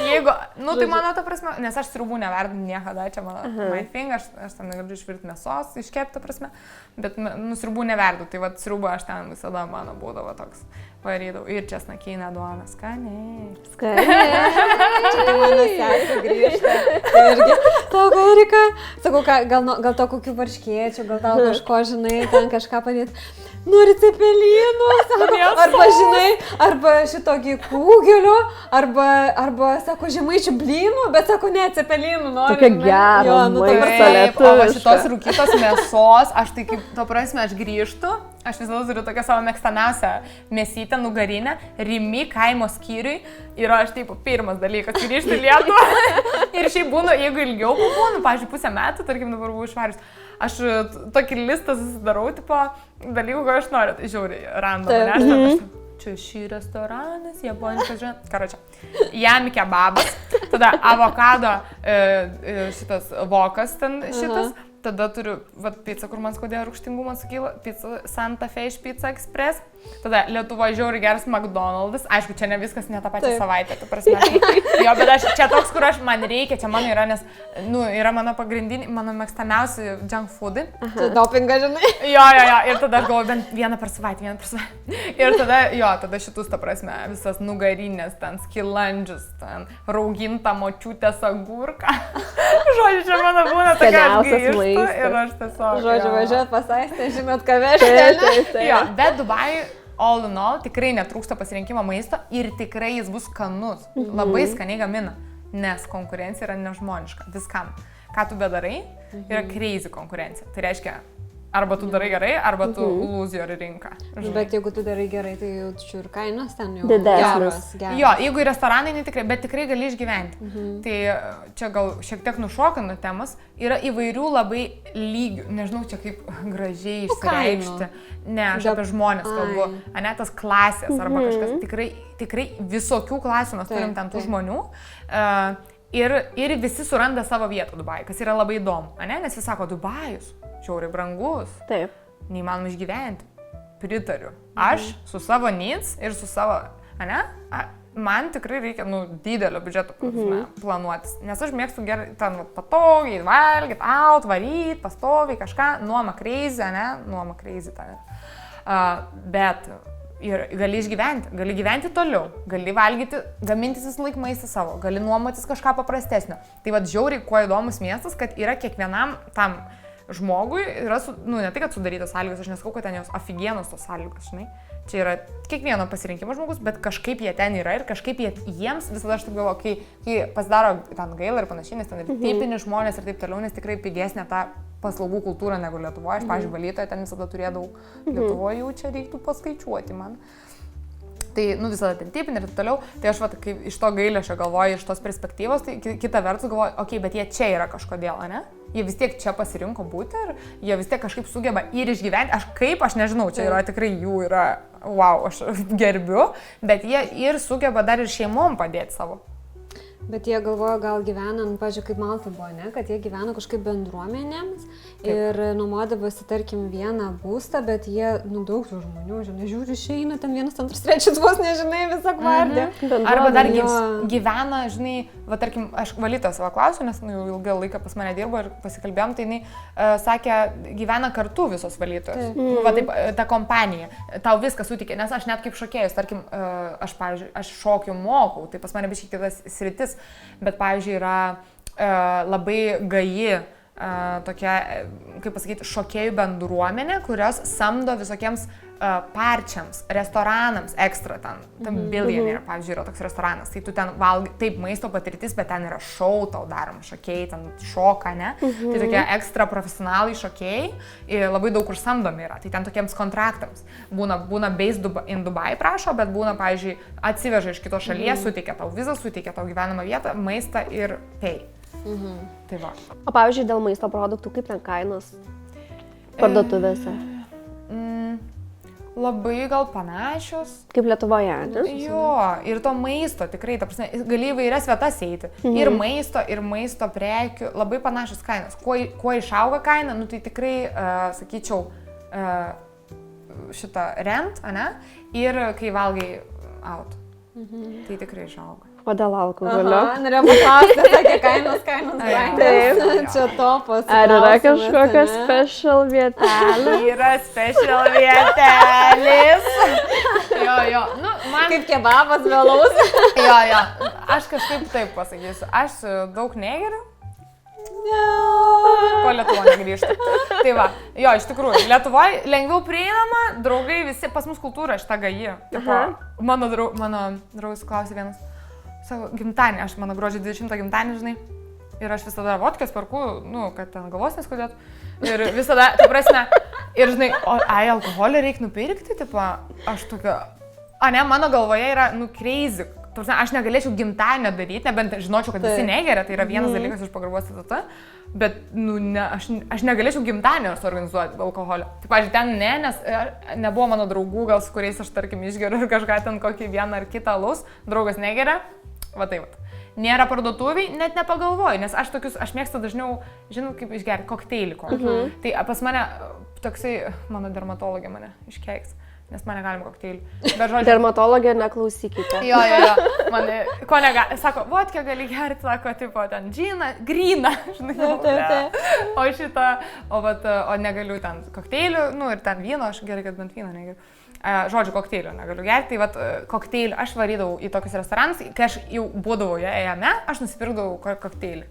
S3: jeigu, tai mano ta prasme, nes aš sriubų neverdu niekada, čia mano my thing, aš ten negaliu išvirti mėsos, iškepti, ta prasme, bet sriubų neverdu, tai sriubą aš ten visada mano būdavo toks. Varydavau ir česnakinę duoną, skaniai.
S4: Čia mano sesė grįžta. Irgi, tau gal reikia, sakau, gal to kokių varškėčių, gal tau kažko, žinai, ten kažką padėti. Nori cepelinų, sako, arba žinai, arba šitokį kūgelių, arba, sako, žemaičių blynų, bet sako, ne, cepelinų nori.
S1: Tokia gera maisto lietuviška.
S3: O šitos rūkytos mėsos, aš tai kaip, to prasme, aš grįžtu, aš visada turiu tokią savo mėgstamiausią mėsytę, nugarinę, Rimi kaimo skyriui ir aš taip pirmas dalykas grįžtu į Lietuvą ir šiaip būnu, jeigu ilgiau būnu, pavyzdžiui, pusę metų, tarkim, dabar buvau išvarius, aš tokį listą susidarau, tipo, dalykų, ko aš noriu, tai žiauriai random, ne? Čia šį restoranas, japoniškas, žinai, karočią, jami kebabas, tada avokado šitas vokas ten šitas, tada turiu pizzą, kur man skaudėjo rūgštingumas sukyla, pizza Santa Fe iš Pizza Express, tada Lietuvoje žiauriai geras McDonald's, aišku, čia ne viskas, ne tą pačią savaitę, tu prasme, jo, bet čia toks, kur man reikia, čia mano yra, nes, yra mano pagrindiniai, mano mėgstamiausi junk foodai.
S4: Tu dopingą, žinai?
S3: Jo, ir tada aš galvoju, bent vieną per savaitę. Ir tada šitus, ta prasme, visas nugarinės, ten skilandžius, ten rauginta močiutės agurką. Žodžiu, čia mano būna tokia, aš grįžtu ir aš tiesiog.
S4: Žodžiu, važiuot pasaistę, žinot, ką vežti.
S3: Jo, bet Dubai, all in all, tikrai netrūksta pasirinkimo maisto ir tikrai jis bus skanus. Labai skaniai gamina, nes konkurencija yra nežmoniška viskam. Ką tu bedarai, yra crazy konkurencija. Tai reiškia, arba tu darai gerai, arba tu lose your rinką.
S4: Bet jeigu tu darai gerai, tai jaučiu ir kainos ten jau
S1: didesnis.
S3: Jo, jeigu į restoranai netikrai, bet tikrai gali išgyventi. Tai čia gal šiek tiek nušokant nuo temos, yra įvairių labai lygių, nežinau čia kaip gražiai išsireikšti, ne, aš apie žmonės kalbu, ane tas klasės arba kažkas, tikrai visokių klasių mes turim ten tų žmonių. Ir visi suranda savo vietą Dubai, kas yra labai įdomu, ane? Nes visi sako, Dubajus, žiauriai brangus, neįmanoma išgyventi, pritariu. Aš su savo needs ir su savo, ane? Man tikrai reikia, didelio biudžeto planuotis, nes aš mėgstu gerai, ten patogiai, valgyti, out, varyti, pastoviai kažką, nuoma crazy, ane? Nuoma crazy ten. Bet ir gali išgyventi, gali gyventi toliau, gali valgyti, gamintis visą laiką maistą savo, gali nuomotis kažką paprastesnio. Tai vad žiauriai, kuo įdomus miestas, kad yra kiekvienam tam žmogui, yra, ne tai, kad sudarytos sąlygos, aš nesakau, kad ten jos afigienos tos sąlygos, žinai. Čia yra kiekvieno pasirinkimo žmogus, bet kažkaip jie ten yra ir kažkaip jiems visada aš taip galvoju, kai pasidaro ten gaila ir panašiai, nes ten ir tipiniai žmonės ir taip toliau, nes tikrai pigesnė ta paslaugų kultūra negu Lietuvoje. Aš, pavyzdžiui, valytoje ten visada turėdavau, Lietuvoje jau čia reiktų paskaičiuoti man. Tai, visada ten tipinė ir taip toliau. Tai aš, kai iš to gailėšio galvoju, iš tos perspektyvos, tai kita vertus galvoju, okei, bet jie čia yra kažkodėl, ne? Jie vis tiek čia pasirinko būti ir jie vis tiek kažkaip sugeba ir išgyventi. Aš nežinau, čia yra tikrai jų yra, wow, aš gerbiu, bet jie ir sugeba dar ir šeimom padėti savo.
S4: Bet jie galvoja, gal gyvena, pažiūrėjau, kaip Malta buvo, ne? Kad jie gyvena kažkaip bendruomenėms ir nuomodavosi, tarkim, vieną būstą, bet jie, daug tų žmonių, žinai, žiūri, išeina, ten vienas, antras, trečias vos, nežinai, visą gvardiją.
S3: Arba dar gyvena, žinai, tarkim, aš valytoją savo klausiu, nes jau ilgą laiką pas mane dirbo ir pasikalbėjom, tai jinai sakė, gyvena kartu visos valytojos. Taip, ta kompanija, tau viską sutikė, nes aš net kaip šokėjus, tarkim, aš, pavyzdžiui, aš šokiu mokau, tai pas mane biškai kitas sritis. Bet, pavyzdžiui, yra labai gaji tokia, kaip pasakyti, šokėjų bendruomenė, kurios samdo visokiems parčiams, restoranams ekstra ten Billionaire, pavyzdžiui, yra toks restoranas, tai tu ten valgai, taip maisto patirtis, bet ten yra šou tau darom, šokėjai, ten šoka, ne? Tai tokie ekstra profesionalai šokėjai ir labai daug kur samdomi yra, tai ten tokiems kontraktams. Būna based in Dubai prašo, bet būna, pavyzdžiui, atsiveža iš kitos šalies, suteikia tau vizą, suteikia tau gyvenamą vietą, maistą ir pay. Tai va.
S1: O pavyzdžiui, dėl maisto produktų, kaip ten kainos parduotuvėse?
S3: Labai gal panašios.
S1: Kaip Lietuvoje, ne?
S3: Jo, ir to maisto tikrai, ta prasme, gali įvairias vietas eiti. Ir maisto prekių, labai panašios kainos. Kuo išauga kaina, tai tikrai, sakyčiau, šitą rent, ne? Ir kai valgai out, tai tikrai išauga.
S1: O dėl alkoholio?
S4: Norėjau paklausti, sakė kainos. Čia topas.
S1: Ar yra kažkokia special vietelė?
S3: Yra special vietelės. Jo. Man...
S4: Kaip kebabas vėlaus.
S3: Jo. Aš kažkaip taip pasakysiu. Aš daug negeriu. Ko Lietuva negrįžta. Tai va, jo, iš tikrųjų, Lietuvoje lengviau prieinama, draugai visi, pas mus kultūra šitą gaji. Mano draugas klausė vienas. Sako, gimtadienį, mano gruodžio 20 gimtadienį, žinai, ir aš visada vodkės perku, kad ten galvos neskudėtų. Ir visada, tai prasme, ir žinai, alkoholį reikia nupirkti, tipo, aš tokia, mano galvoje yra, crazy. Aš negalėčiau gimtadienio daryti, nebent žinočiau, kad visi negeria, tai yra vienas dalykas iš pagarbos citata, bet, aš negalėčiau gimtadienio suorganizuoti alkoholio. Tai, pavyzdžiui, ten nes nebuvo mano draugų, gal su kuriais aš, tarkim, išgeriu ir kažką ten kokį vieną ar kitą alaus, draugas negeria. Va taip. Nėra parduotuviai, net nepagalvoju, nes aš mėgstu dažniau, žinau, kaip išgerti kokteilį. Tai pas mane toksai, mano dermatologė mane iškeiks, nes mane galima kokteilį.
S1: Dermatologė, neklausykite.
S3: Jo. Mane, ko negali, sako, vodkę gali gerti, sako, tipo, ten džiną, gryną, žinai. O šitą, o negaliu ten kokteilių, ir ten vyno, aš gerai, kad bent vyno negeriu. Žodžiu, kokteilio negaliu gerti, tai vat kokteilį aš varydavau į tokius restoranus, kai aš jau būdavau jame, aš nusipirkdavau kokteilį.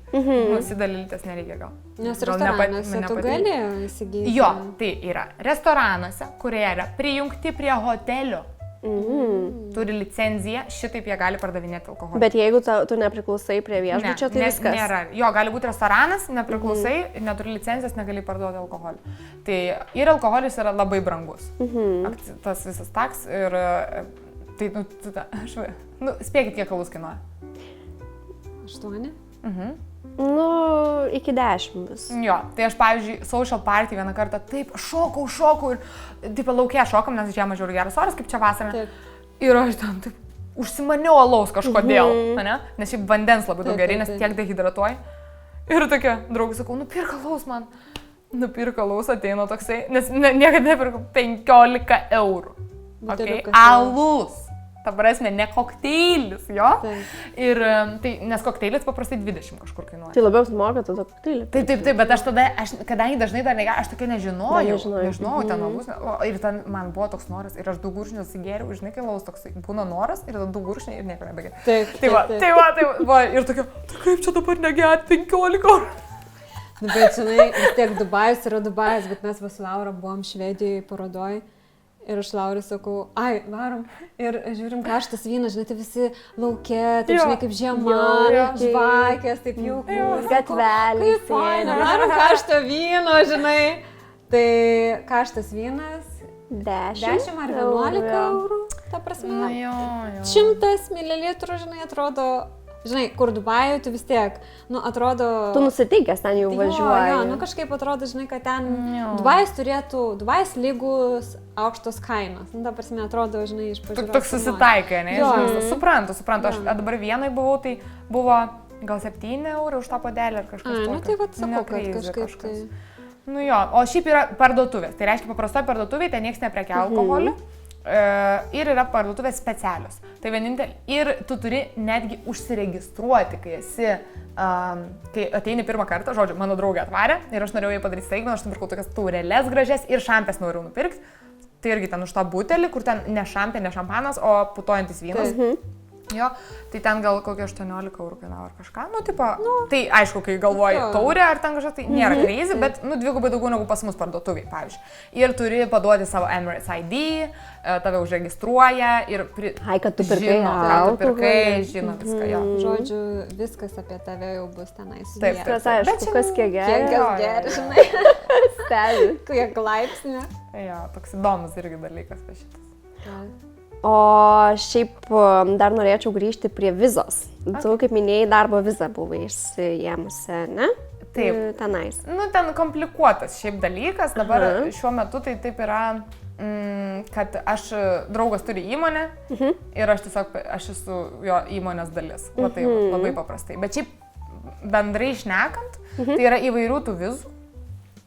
S3: Nusidalytis nereikia gal.
S4: Nes restoranuose tu gali įsigyti.
S3: Jo, tai yra restoranuose, kurie yra prijungti prie hotelio. Turi licenciją, šitaip jie gali pardavinėti alkoholį.
S1: Bet jeigu tu nepriklausai prie viešbučio, tai viskas.
S3: Nėra. Jo, gali būti restoranas, nepriklausai, neturi licencijos, negali parduoti alkoholį. Tai ir alkoholis yra labai brangus. Tas visas taks ir tai, spėkit, kiek alus kainuoja.
S4: 8?
S1: Iki 10 vis.
S3: Jo, tai aš, pavyzdžiui, social party vieną kartą taip šokau ir taip laukia šokam, nes žiemą žiūri geras oras, kaip čia vasarą. Ir aš ten taip užsimaniau alaus kažkodėl, ne? Nes šiaip vandens labai daug gerai, nes tiek dehidratuoji. Ir tokia, draugai, sakau, nupirk alaus man. Nupirk alaus, ateina toksai, nes niekada nepirkau 15 eurų. Okay? Alus. Ta prasme, ne kokteilis, jo.
S4: Taip.
S3: Ir tai, nes kokteilis paprastai 20 kažkur kainuoja.
S1: Tai labiau sumoka tada kokteilį.
S3: Taip, bet aš tada, kadangi dažnai dar nežinau, aš tokia nežinojau ten alus, ir ten man buvo toks noras, ir aš 2 gurkšnius įgėriau, žinai, kai laus toks būna noras, ir 2 gurkšniai ir nieko nebegeriu.
S4: Taip.
S3: Tai va, ir tokia, tai kaip čia dabar negerti 15 eurų?
S4: Nu, bet žinai, vis tiek Dubajus yra Dubajus, bet mes su Laura buvom Švedijoje parodoj. Ir aš Laurai sakau, varom. Ir žiūrim karštas vynas, žinai, tai visi laukia, taip žinai, kaip žiema, žvakės, taip jau
S1: Gatvelė.
S4: Kaip faina, varom karšto vyno, žinai. Tai karštas vynas 10 ar 11 eurų, ta prasme. 100 ml, žinai, atrodo, žinai, kur Dubajuje, tu vis tiek, atrodo...
S1: Tu nusiteikęs ten jau važiuoji.
S4: Jo, kažkaip atrodo, žinai, kad ten Dubajus lygus aukštos kainos. Ta prasme, atrodo, žinai, iš pažiūros.
S3: Toks susitaikai, ne? Suprantu. Aš dabar vienai buvau, tai buvo gal 7 eurų už tą puodelį ar kažkas tokio.
S4: Tai vad sakau, kad kažkaip tai...
S3: Nu jo, o šiaip yra parduotuvės. Tai reiškia, paprastoje parduotuvėje ten nieks neprekia alkoholiu. Ir yra parduotuvės specialios. Tai vienintelė. Ir tu turi netgi užsiregistruoti, kai esi, kai ateini pirmą kartą, žodžiu, mano draugė atvarė ir aš norėjau jai padaryti staigmeną, aš nupirkau tokias taurelės gražias ir šampės norėjau nupirkti. Tai irgi ten už tą butelį, kur ten ne šampė, ne šampanas, o putojantis vynas. Jo, tai ten gal kokie 18 eurų kainavo ar kažką, tai aišku, kai galvoji taurę ar ten kažką, tai nėra crazy, bet, dvigubai daugiau negu pas mus parduotuviai, pavyzdžiui. Ir turi paduoti savo Emirates ID, tave užregistruoja ir
S1: kad tu pirkai,
S3: žino, ką tu pirkai, žino viską, jo.
S4: Žodžiu, viskas apie tave jau bus tenais.
S3: Taip.
S1: Aišku, kas kiek geria.
S4: Kiek geria, žinai.
S1: Stebi.
S4: Kiek laipsnių.
S3: Jo, toks įdomus irgi dalykas apie šitas.
S1: O šiaip dar norėčiau grįžti prie vizos. Tu, kaip minėjai, darbo vizą buvai išsiėmusi, ne?
S3: Taip.
S1: Tenais.
S3: Ten komplikuotas šiaip dalykas. Dabar šiuo metu tai taip yra, kad draugas turi įmonę ir aš esu jo įmonės dalis. Va tai labai paprastai. Bet šiaip bendrai šnekant, tai yra įvairių tų vizų.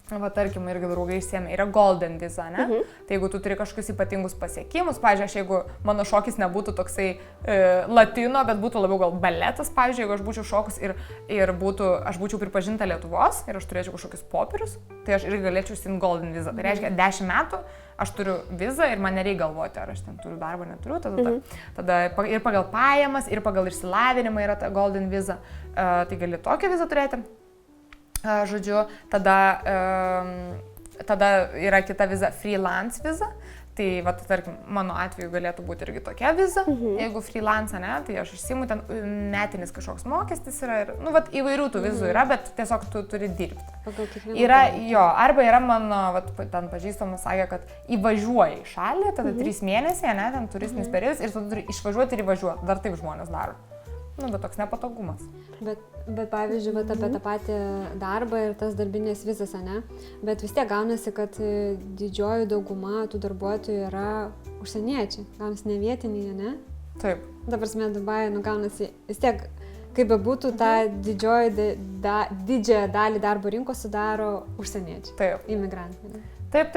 S3: Va, tarkim, irgi draugai išsiėmė, yra golden viza, ne? Tai jeigu tu turi kažkokius ypatingus pasiekimus, pavyzdžiui, jeigu mano šokis nebūtų toksai latino, bet būtų labiau gal baletas, pavyzdžiui, jeigu aš būčiau šokus ir aš būčiau pripažinta Lietuvos ir aš turėčiau kažkokius popierius, tai aš irgi galėčiau išsiimti golden vizą. Tai reiškia, 10 metų aš turiu vizą ir man nereikia galvoti, ar aš ten turiu darbą, neturiu, tada ir pagal pajamas, ir pagal išsilavinimą yra ta golden viza, tai gali tokią vizą turėti. Žodžiu, tada yra kita viza, freelance viza. Tai, va, tarkim, mano atveju galėtų būti irgi tokia viza. Jeigu freelance, ne, tai aš išsiimu, ten metinis kažkoks mokestis yra. Ir, įvairių tų vizų yra, bet tiesiog tu turi dirbti. Yra, arba yra mano, ten pažįstamas sakė, kad įvažiuoji į šalį, tada 3 mėnesiai, ne, ten turistinis periodas ir tu turi išvažiuoti ir įvažiuoti. Dar taip žmonės daro. Bet toks nepatogumas.
S4: Bet pavyzdžiui, apie tą patį darbą ir tas darbinės vizas, ne? Bet vis tiek gaunasi, kad didžioji dauguma tų darbuotojų yra užsieniečiai. Gaunasi ne vietiniai, ne?
S3: Taip.
S4: Dabar mes Dubajuje, gaunasi vis tiek, kaip bebūtų, tą didžiąją dalį darbo rinkos sudaro užsieniečiai.
S3: Taip.
S4: Imigrantai.
S3: Taip.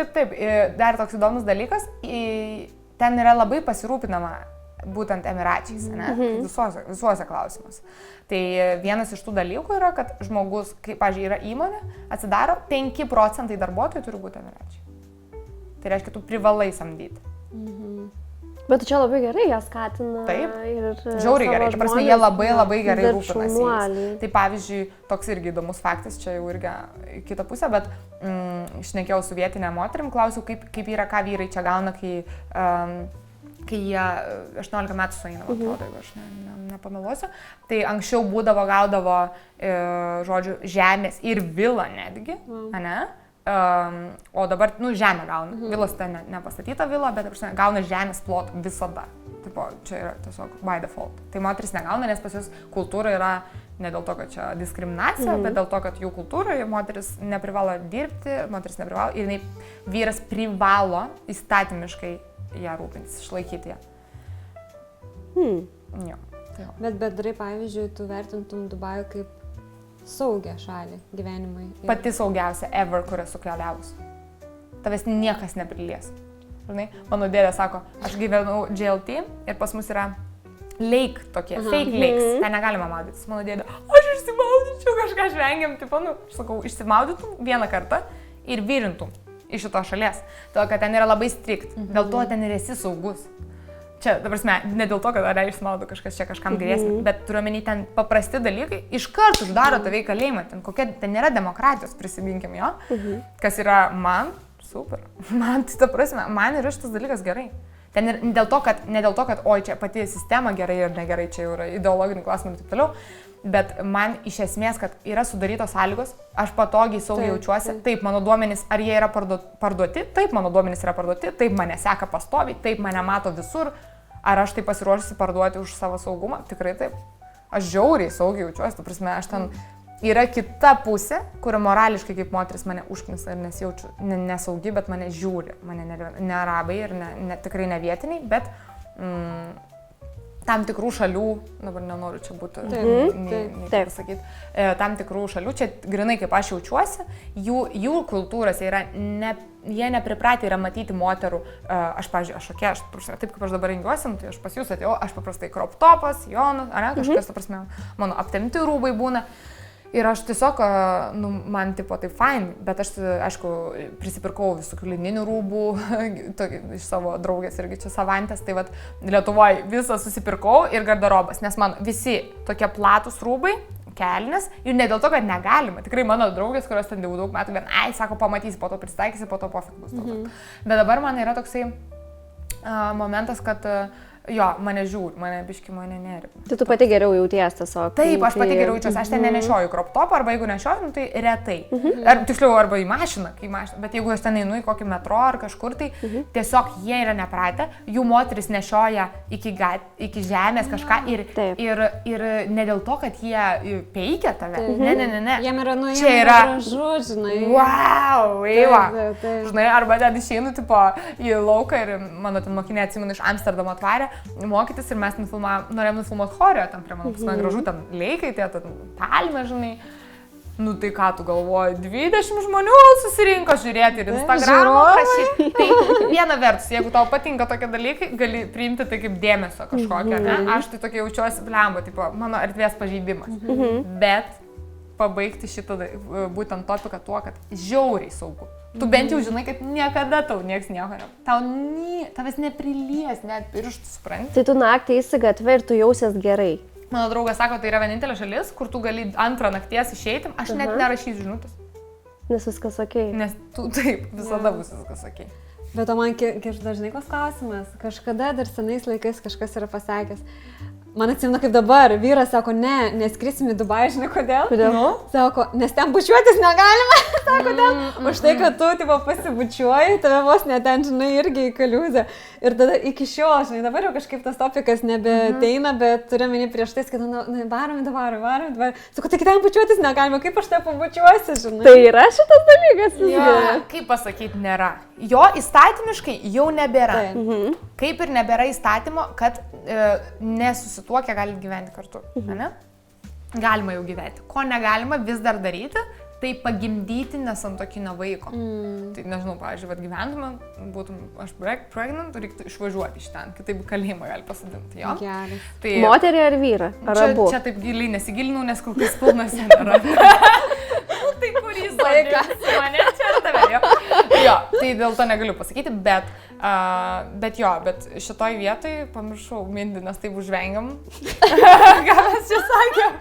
S3: Dar toks įdomus dalykas. Ten yra labai pasirūpinama būtent Emiračiais, ne? Visuose klausimuose. Tai vienas iš tų dalykų yra, kad žmogus, kaip, pavyzdžiui, yra įmonė, atsidaro, 5% darbuotojų turi būti Emiračiai. Tai reiškia, tu privalai samdyti.
S1: Bet čia labai gerai, jie skatina.
S3: Taip, žiauriai gerai. Ta prasme, jie labai gerai rūpinasi jais. Tai pavyzdžiui, toks irgi įdomus faktas, čia jau irgi kita pusė, bet šnekėjau su vietinė moterim, klausiau, kaip yra, ką vyrai čia gauna, kai jie 18 metų sueina, atrodo, jeigu aš nepameluosiu. Tai anksčiau gaudavo, žodžiu, žemės ir vilą netgi, ne? O dabar, žemę gauna. Vilas ten nepastatyta vila, bet gauna žemės plotą visada. Tipo, čia yra tiesiog by default. Tai moteris negauna, nes pas jūs kultūra yra ne dėl to, kad čia diskriminacija, bet dėl to, kad jų kultūroje moteris neprivalo dirbti, moteris neprivalo ir vyras privalo įstatymiškai ją rūpintis, išlaikyti ją. Jo.
S4: Bet bendrai, pavyzdžiui, tu vertintum Dubajų kaip saugią šalį gyvenimui.
S3: Pati saugiausia ever, kur esu keliavus. Tavęs niekas neprilies. žinai, mano dėdė sako, aš gyvenau GLT ir pas mus yra lake tokie, fake lakes, ten negalima maudytis. Mano dėdė, aš išsimaudyčiau, kažką žvengiam, tipo, aš sakau, išsimaudytum vieną kartą ir vyrintum iš šitos šalies. Todėl, kad ten yra labai strikt, dėl to ten ir esi saugus. Čia, ta prasme, ne dėl to, kad ar išsimaudo kažkas čia kažkam grėsmė, bet turiuomenį ten paprasti dalykai iškart uždaro tave į kalėjimą, ten nėra demokratijos, prisiminkim jo, kas yra man super. Man, ta prasme, man yra šitas dalykas gerai. Ten ir ne dėl to, kad oi, čia pati sistema gerai ir negerai, čia jau yra ideologinių klausimų ir taip toliau, bet man iš esmės, kad yra sudarytos sąlygos, aš patogiai saugiai jaučiuosi, taip mano duomenys, ar jie yra parduoti, taip mano duomenys yra parduoti, taip mane seka pastoviai, taip mane mato visur, ar aš tai pasiruošusi parduoti už savo saugumą, tikrai taip. Aš žiauriai saugiai jaučiuosi, tu prasme, aš ten yra kita pusė, kuri morališkai kaip moteris mane užknisa ir nesijaučiu nesaugi, bet mane žiūri, mane ne arabai ir tikrai ne vietiniai, bet tam tikrų šalių, dabar nenoriu čia būti, taip pasakyti, tam tikrų šalių, čia grinai kaip aš jaučiuosi, jų kultūros yra, jie nepripratę yra matyti moterų, aš, pavyzdžiui, taip kaip aš dabar rengiuosi, tai aš pas jūs atėjau, aš paprastai crop topas, jonų, kažkas, ta prasme, mano aptemti rūbai būna. Ir aš tiesiog, man tipo tai fine, bet aš, aišku, prisipirkau visokių lininių rūbų iš savo draugės irgi čia Savantės, tai vat Lietuvoje visą susipirkau ir garderobas, nes man visi tokie platus rūbai, kelnes, ir ne dėl to, kad negalima, tikrai mano draugės, kurios ten jau daug metų, sako, pamatysi, po to pristaikysi, po to pofik bus. Bet dabar man yra toksai momentas, kad jo, mane žiūri, mane biški mane nerima.
S1: Tai tu pati geriau jauties tiesiog.
S3: Taip, aš pati geriau jaučiuosi, aš ten nenešioju crop topą, arba jeigu nešioju, tai retai. Tiksliau, arba į mašiną, bet jeigu aš ten einu į kokį metro ar kažkur, tai tiesiog jie yra nepratę, jų moteris nešioja iki žemės kažką ir ne dėl to, kad jie peikia tave. Ne.
S4: Jiem yra
S3: čia yra
S4: gražu, žinai.
S3: Wow, eiva. Žinai, arba ten išeinu tipo į lauką ir mano ten mokinė atsimenu iš Amsterdamo atvarė mokytis ir mes norėjom nufilmuoti choreo, ten prie mano pasme gražu, ten leikai, ten palmė, žinai. Nu tai ką tu galvoji, 20 žmonių susirinko žiūrėti ir Instagram'o prašyti. Tai viena vertus, jeigu tau patinka tokie dalykai, gali priimti tai kaip dėmesio kažkokią, ne? Aš tai tokia jaučiuosi blemba, tipo, mano erdvės pažeidimas. Bet pabaigti šitą būtent topiką tuo, kad žiauriai saugu. Tu bent jau žinai, kad niekada tau nieks nieko tavęs neprilies, net pirštų, supranti.
S1: Tai tu naktį eisi gatvę ir tu jausies gerai.
S3: Mano draugas sako, tai yra vienintelė šalis, kur tu gali antrą nakties išeiti, aš net nerašysiu žinutės.
S1: Nes viskas okei.
S3: Nes tu taip, visada bus viskas okei.
S4: Bet o man dažnai koks klausimas, kažkada dar senais laikais kažkas yra pasakęs. Man atsimena kaip dabar, vyras sako, neskrisim į Dubajų, žinai kodėl?
S1: Kodėl?
S4: Sako, nes ten bučiuotis negalima, sako ten. Už tai, kad tu tipo, pasibučiuoji, tave vos net ten, žinai, irgi į kaliuzę. Ir tada iki šiol, žinai, dabar jau kažkaip tas topikas nebeteina, bet turiu meni prieš tai, kad varom. Sako, tai ten bučiuotis negalima, kaip aš tave pabučiuosi, žinai.
S1: Tai yra šitas dalykas.
S3: Kaip pasakyti, nėra. Jo įstatymiškai jau nebėra. Kaip ir nebėra įstatymo, kad nesusituokę gali gyventi kartu. Ne? Galima jau gyventi. Ko negalima vis dar daryti, tai pagimdyti nesantuokinio vaiko. Tai nežinau, pavyzdžiui, gyventume, būtum aš pregnant, reiktų išvažiuoti iš ten, kitaip kalėjimą gali pasadinti. Jo?
S1: Tai moterį ar vyrą? Ar abu?
S3: Čia taip giliai nesigilinau, nes kol kas pilnas nėra. Tai kurį laikas mane čia ar tave, jo, tai dėl to negaliu pasakyti, bet šitoj vietoj pamiršau mintį, nes taip užvengiam. Ką mes čia sakėm?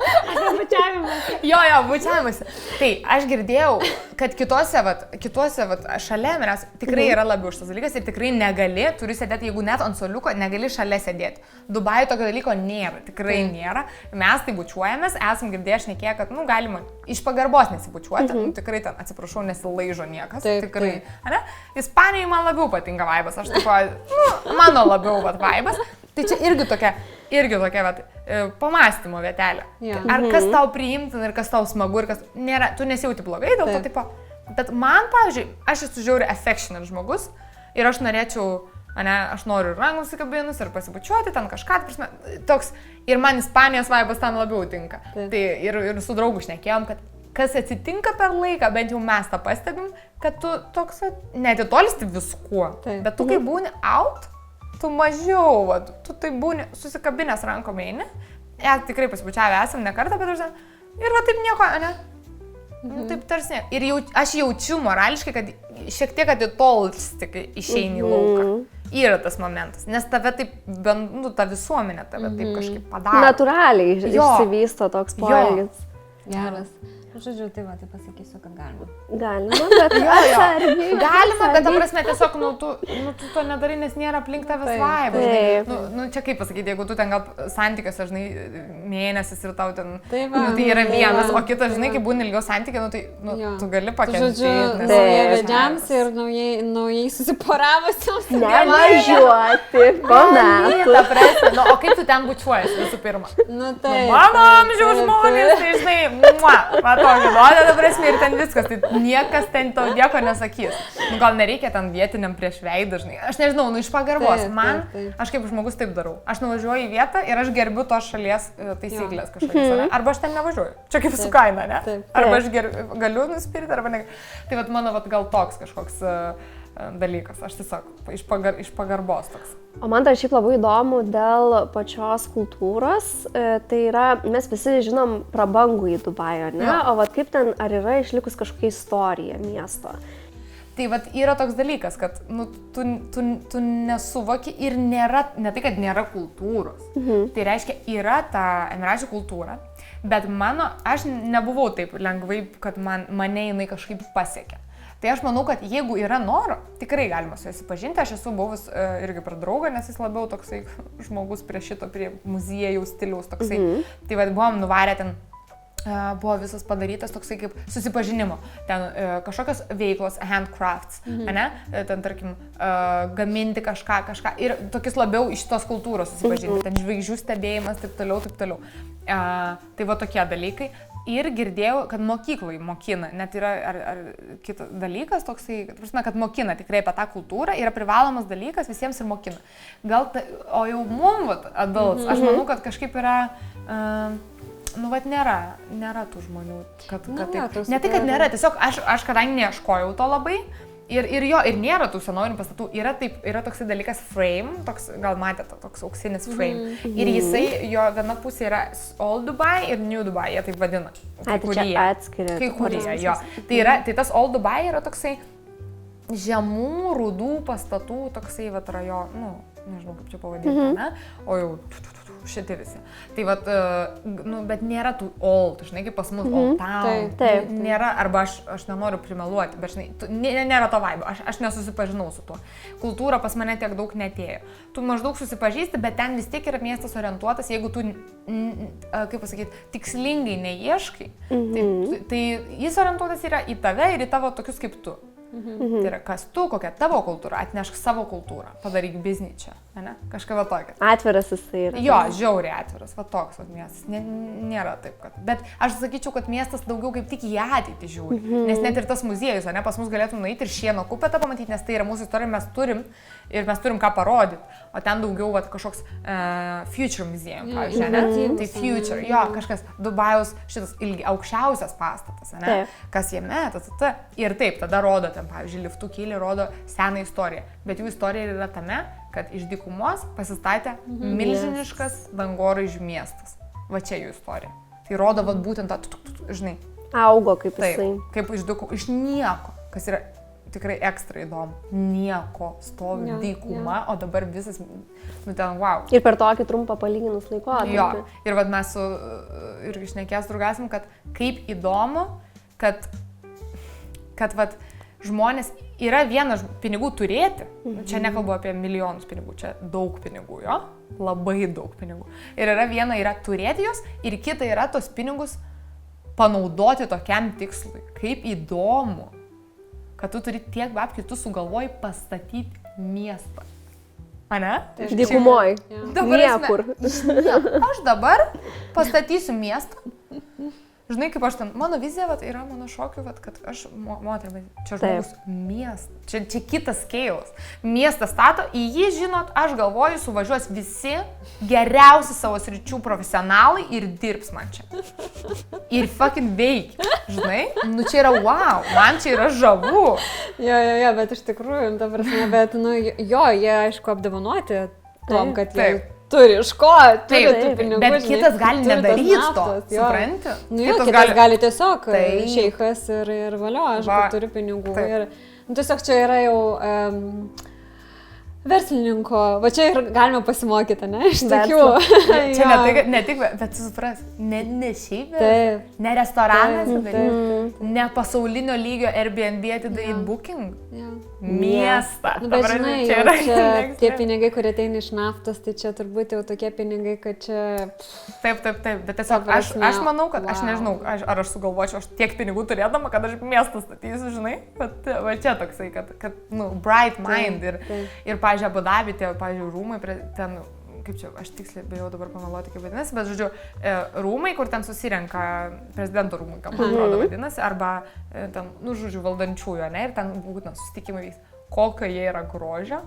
S4: Bučiavimas.
S3: Jo, bučiavimas. Tai aš girdėjau, kad kitose šalia manęs tikrai yra labiau šitas dalykas ir tikrai negali, turi sėdėti, jeigu net ant suoliuko, negali šalia sėdėti. Dubajuje tokio dalyko nėra, tikrai nėra. Mes tai bučiuojamės, esam girdėję šnekėję, kad galima iš pagarbos nesibučiuoti, tikrai ten, atsiprašau, nesilaižo niekas, tikrai. Ispanijai man labiau patinka vaibas, aš taip, mano labiau vaibas, tai čia irgi tokia pamąstymo vietelė. Ar kas tau priimtina ir kas tau smagu ir kas nėra, tu nesijauti blogai dėl to tipo, bet man, pavyzdžiui, aš esu žiauri affectionate žmogus ir aš norėčiau, aš noriu ir rangus įkabinus ir pasibučiuoti, ten kažką, toks, ir man Ispanijos vaibas tam labiau tinka. Tai ir su draugu šnekėjom, kad kas atsitinka per laiką, bent jau mes tą pastebim, kad tu toks neatitolsti viskuo,
S4: Taip.
S3: bet tu kai būni out, tu mažiau, va, tu tai būni susikabinęs rankom eini, tikrai pasibučiavę esam ne kartą, bet ir va taip nieko, ne? Nu, taip tarsi. Ir aš jaučiu morališkai, kad šiek tiek atitolsti, kai išeini į lauką. Yra tas momentas, nes tave taip, ta visuomenė tave taip kažkaip padaro.
S1: Natūraliai išsivysto toks poelgis.
S4: Geras. Žodžiu, tai va, tai pasakysiu, kad galima.
S1: Galima, bet atsargiai.
S3: Galima, bet ta prasme tiesiog, tu to nedarai, nes nėra aplink tavęs vaibas. Čia kaip pasakyti, jeigu tu ten gal santykiuose, žinai, mėnesis ir tau ten, tai yra vienas, o kitas, žinai, kai būni ilgiau santykiai, tu gali pakentėti.
S4: Žodžiu, naujai vedžiams ir naujai susiporavusiams.
S1: Nemažiuoti po metų.
S3: O kaip tu ten bučiuojas visų pirma?
S4: Taip.
S3: Mano amžiaus žmonės, tai žinai, Nuodė, dabar esmė ir ten viskas, tai niekas ten to nieko nesakys. Gal nereikia ten vietiniam prieš veidą, žinai. Aš nežinau, iš pagarbos. Aš kaip žmogus taip darau. Aš nuvažiuoju į vietą ir aš gerbiu tos šalies taisyklės kažkokias. Arba aš ten nevažiuoju. Čia kaip su kaina, ne? Arba aš galiu nuspirti, arba ne. Tai mano gal toks kažkoks dalykas. Aš tiesiog iš pagarbos toks.
S1: O man tai šiaip labai įdomu dėl pačios kultūros, tai yra, mes visi žinom prabangų į Dubajų, ne? O kaip ten, ar yra išlikus kažkokia istorija miesto?
S3: Tai yra toks dalykas, kad tu nesuvoki ir nėra, ne tai, kad nėra kultūros. Tai reiškia, yra ta emiračių kultūra, bet aš nebuvau taip lengvai, kad mane jinai kažkaip pasiekė. Tai aš manau, kad jeigu yra noro, tikrai galima su jais pažinti. Aš esu buvus irgi per draugą, nes jis labiau toksai žmogus prie muziejaus stiliaus toksai. Tai buvom nuvarę ten, buvo visas padarytas toksai kaip susipažinimo. Ten kažkokios veiklos, handcrafts, ne? Ten tarkim gaminti kažką. Ir tokius labiau iš tos kultūros susipažinti. Ten žvaigždžių stebėjimas, taip toliau. Tai tokie dalykai. Ir girdėjau, kad mokyklai mokina, net yra kitas dalykas toksai, kad mokina tikrai apie tą kultūrą, yra privalomas dalykas visiems ir mokina. O jau mum, adults, aš manau, kad kažkaip yra, nėra tų žmonių, kad ne tai, kad nėra, tiesiog aš kadangi neieškojau to labai. Ir nėra tų senovinių pastatų, yra toksai dalykas frame, toks, gal matėte, toks auksinis frame. Ir jisai, jo viena pusė yra Old Dubai ir New Dubai, jie taip vadina.
S1: Tai čia atskiria.
S3: Kai kurie, jo. Tai tas Old Dubai yra toksai žemų, rudų pastatų, toksai rajonų, nežinau kaip čia pavadinti, ne? O jau šitie visi. Tai bet nėra tų old, žinai, kaip pas mus old town.
S1: Taip.
S3: Nėra, arba aš nenoriu primeluoti, bet žinai, nėra to vaibo, aš nesusipažinau su tuo. Kultūra pas mane tiek daug netėjo. Tu maždaug susipažįsti, bet ten vis tiek yra miestas orientuotas, jeigu tu, kaip pasakyti, tikslingai neieškai, tai jis orientuotas yra į tave ir į tavo tokius kaip tu. Tai yra, kas tu, kokia tavo kultūra, atnešk savo kultūrą, padaryk biznį čia, ne? Kažką tokio.
S1: Atviras jisai yra.
S3: Jo, žiauriai atviras, toks miestas, nėra taip, kad. Bet aš sakyčiau, kad miestas daugiau kaip tik į ateitį žiūri, nes net ir tas muziejus, ne, pas mus galėtum nueiti ir Šieno kupetą pamatyti, nes tai yra mūsų istorija, mes turim ką parodyti, o ten daugiau kažkoks future museum, pavyzdžiui, ne? Tai future, jo, kažkas Dubajaus šitas aukščiausias pastatas, ne? Kas jame, ir taip, tada rodo ten, pavyzdžiui, liftų kyli, rodo seną istoriją, bet jų istorija yra tame, kad iš dykumos pasistatė milžiniškas dangoraižių miestas. Va čia jų istorija. Tai rodo būtent tą, žinai.
S1: Augo kaip jisai.
S3: Taip, kaip iš nieko, kas yra tikrai ekstra įdomu. Nieko stovi dykuma, o dabar visas, ten wow.
S1: Ir per tokį trumpą palyginus laikotarpį.
S3: Jo, ir mes su irgi šnekės draugasim, kad kaip įdomu, kad žmonės yra vienas pinigų turėti, čia nekalbu apie milijonus pinigų, čia daug pinigų, jo, labai daug pinigų. Ir viena yra turėti jos, ir kita yra tos pinigus panaudoti tokiam tikslui. Kaip įdomu, kad tu turi tiek babkių, tu sugalvoji pastatyti miestą. Ane?
S1: Dykumoj.
S3: Niekur. Aš dabar pastatysiu miestą Žinai, kaip aš ten, mano vizija vat, yra mano šokių, vat, kad aš moterim, čia žmogus miestą, čia kitas scales. Miestą stato, į jį, žinot, aš galvoju, suvažiuos visi geriausi savo sričių profesionalai ir dirbs man čia. Ir fucking veikia, žinai, nu čia yra wow, man čia yra žavu.
S4: Jo, bet iš tikrųjų, ta prasme, bet, nu, jo, jie, aišku, apdovanoti tom, kad jie turi iš ko, turi tų pinigų.
S3: Bet kitas gali nedaryti to, supranti?
S4: Nu jo, kitas gali tiesiog šeichas ir valio, aš turiu pinigų. Ir, nu, tiesiog čia yra jau verslininko, va čia ir galime pasimokyti, ne, iš tokių.
S3: Čia ne tik, bet supras, ne šiaip, ne restoranas, ne pasaulinio lygio Airbnb atidaryti booking. Miestą.
S4: Nu, bet žinai, čia tie pinigai, kurie ateina iš naftos, tai čia turbūt jau tokie pinigai, kad čia...
S3: Taip, bet tiesiog aš manau, kad aš nežinau, ar aš sugalvočiau, aš tiek pinigų turėdama, kad aš miestą statysiu, žinai, bet va čia toksai, kad nu, bright mind ir pavyzdžiui, Abu Dabi, tie, pavyzdžiui, rūmai, ten, kaip čia, aš tiksliai bijau dabar pameluoti, kaip vadinasi, bet, žodžiu, rūmai, kur ten susirenka prezidento rūmai, kaip man atrodo vadinasi, arba ten, nu, žodžiu, valdančiųjų, ne, ir ten būtent susitikimai vyks, kokio jie yra grožio,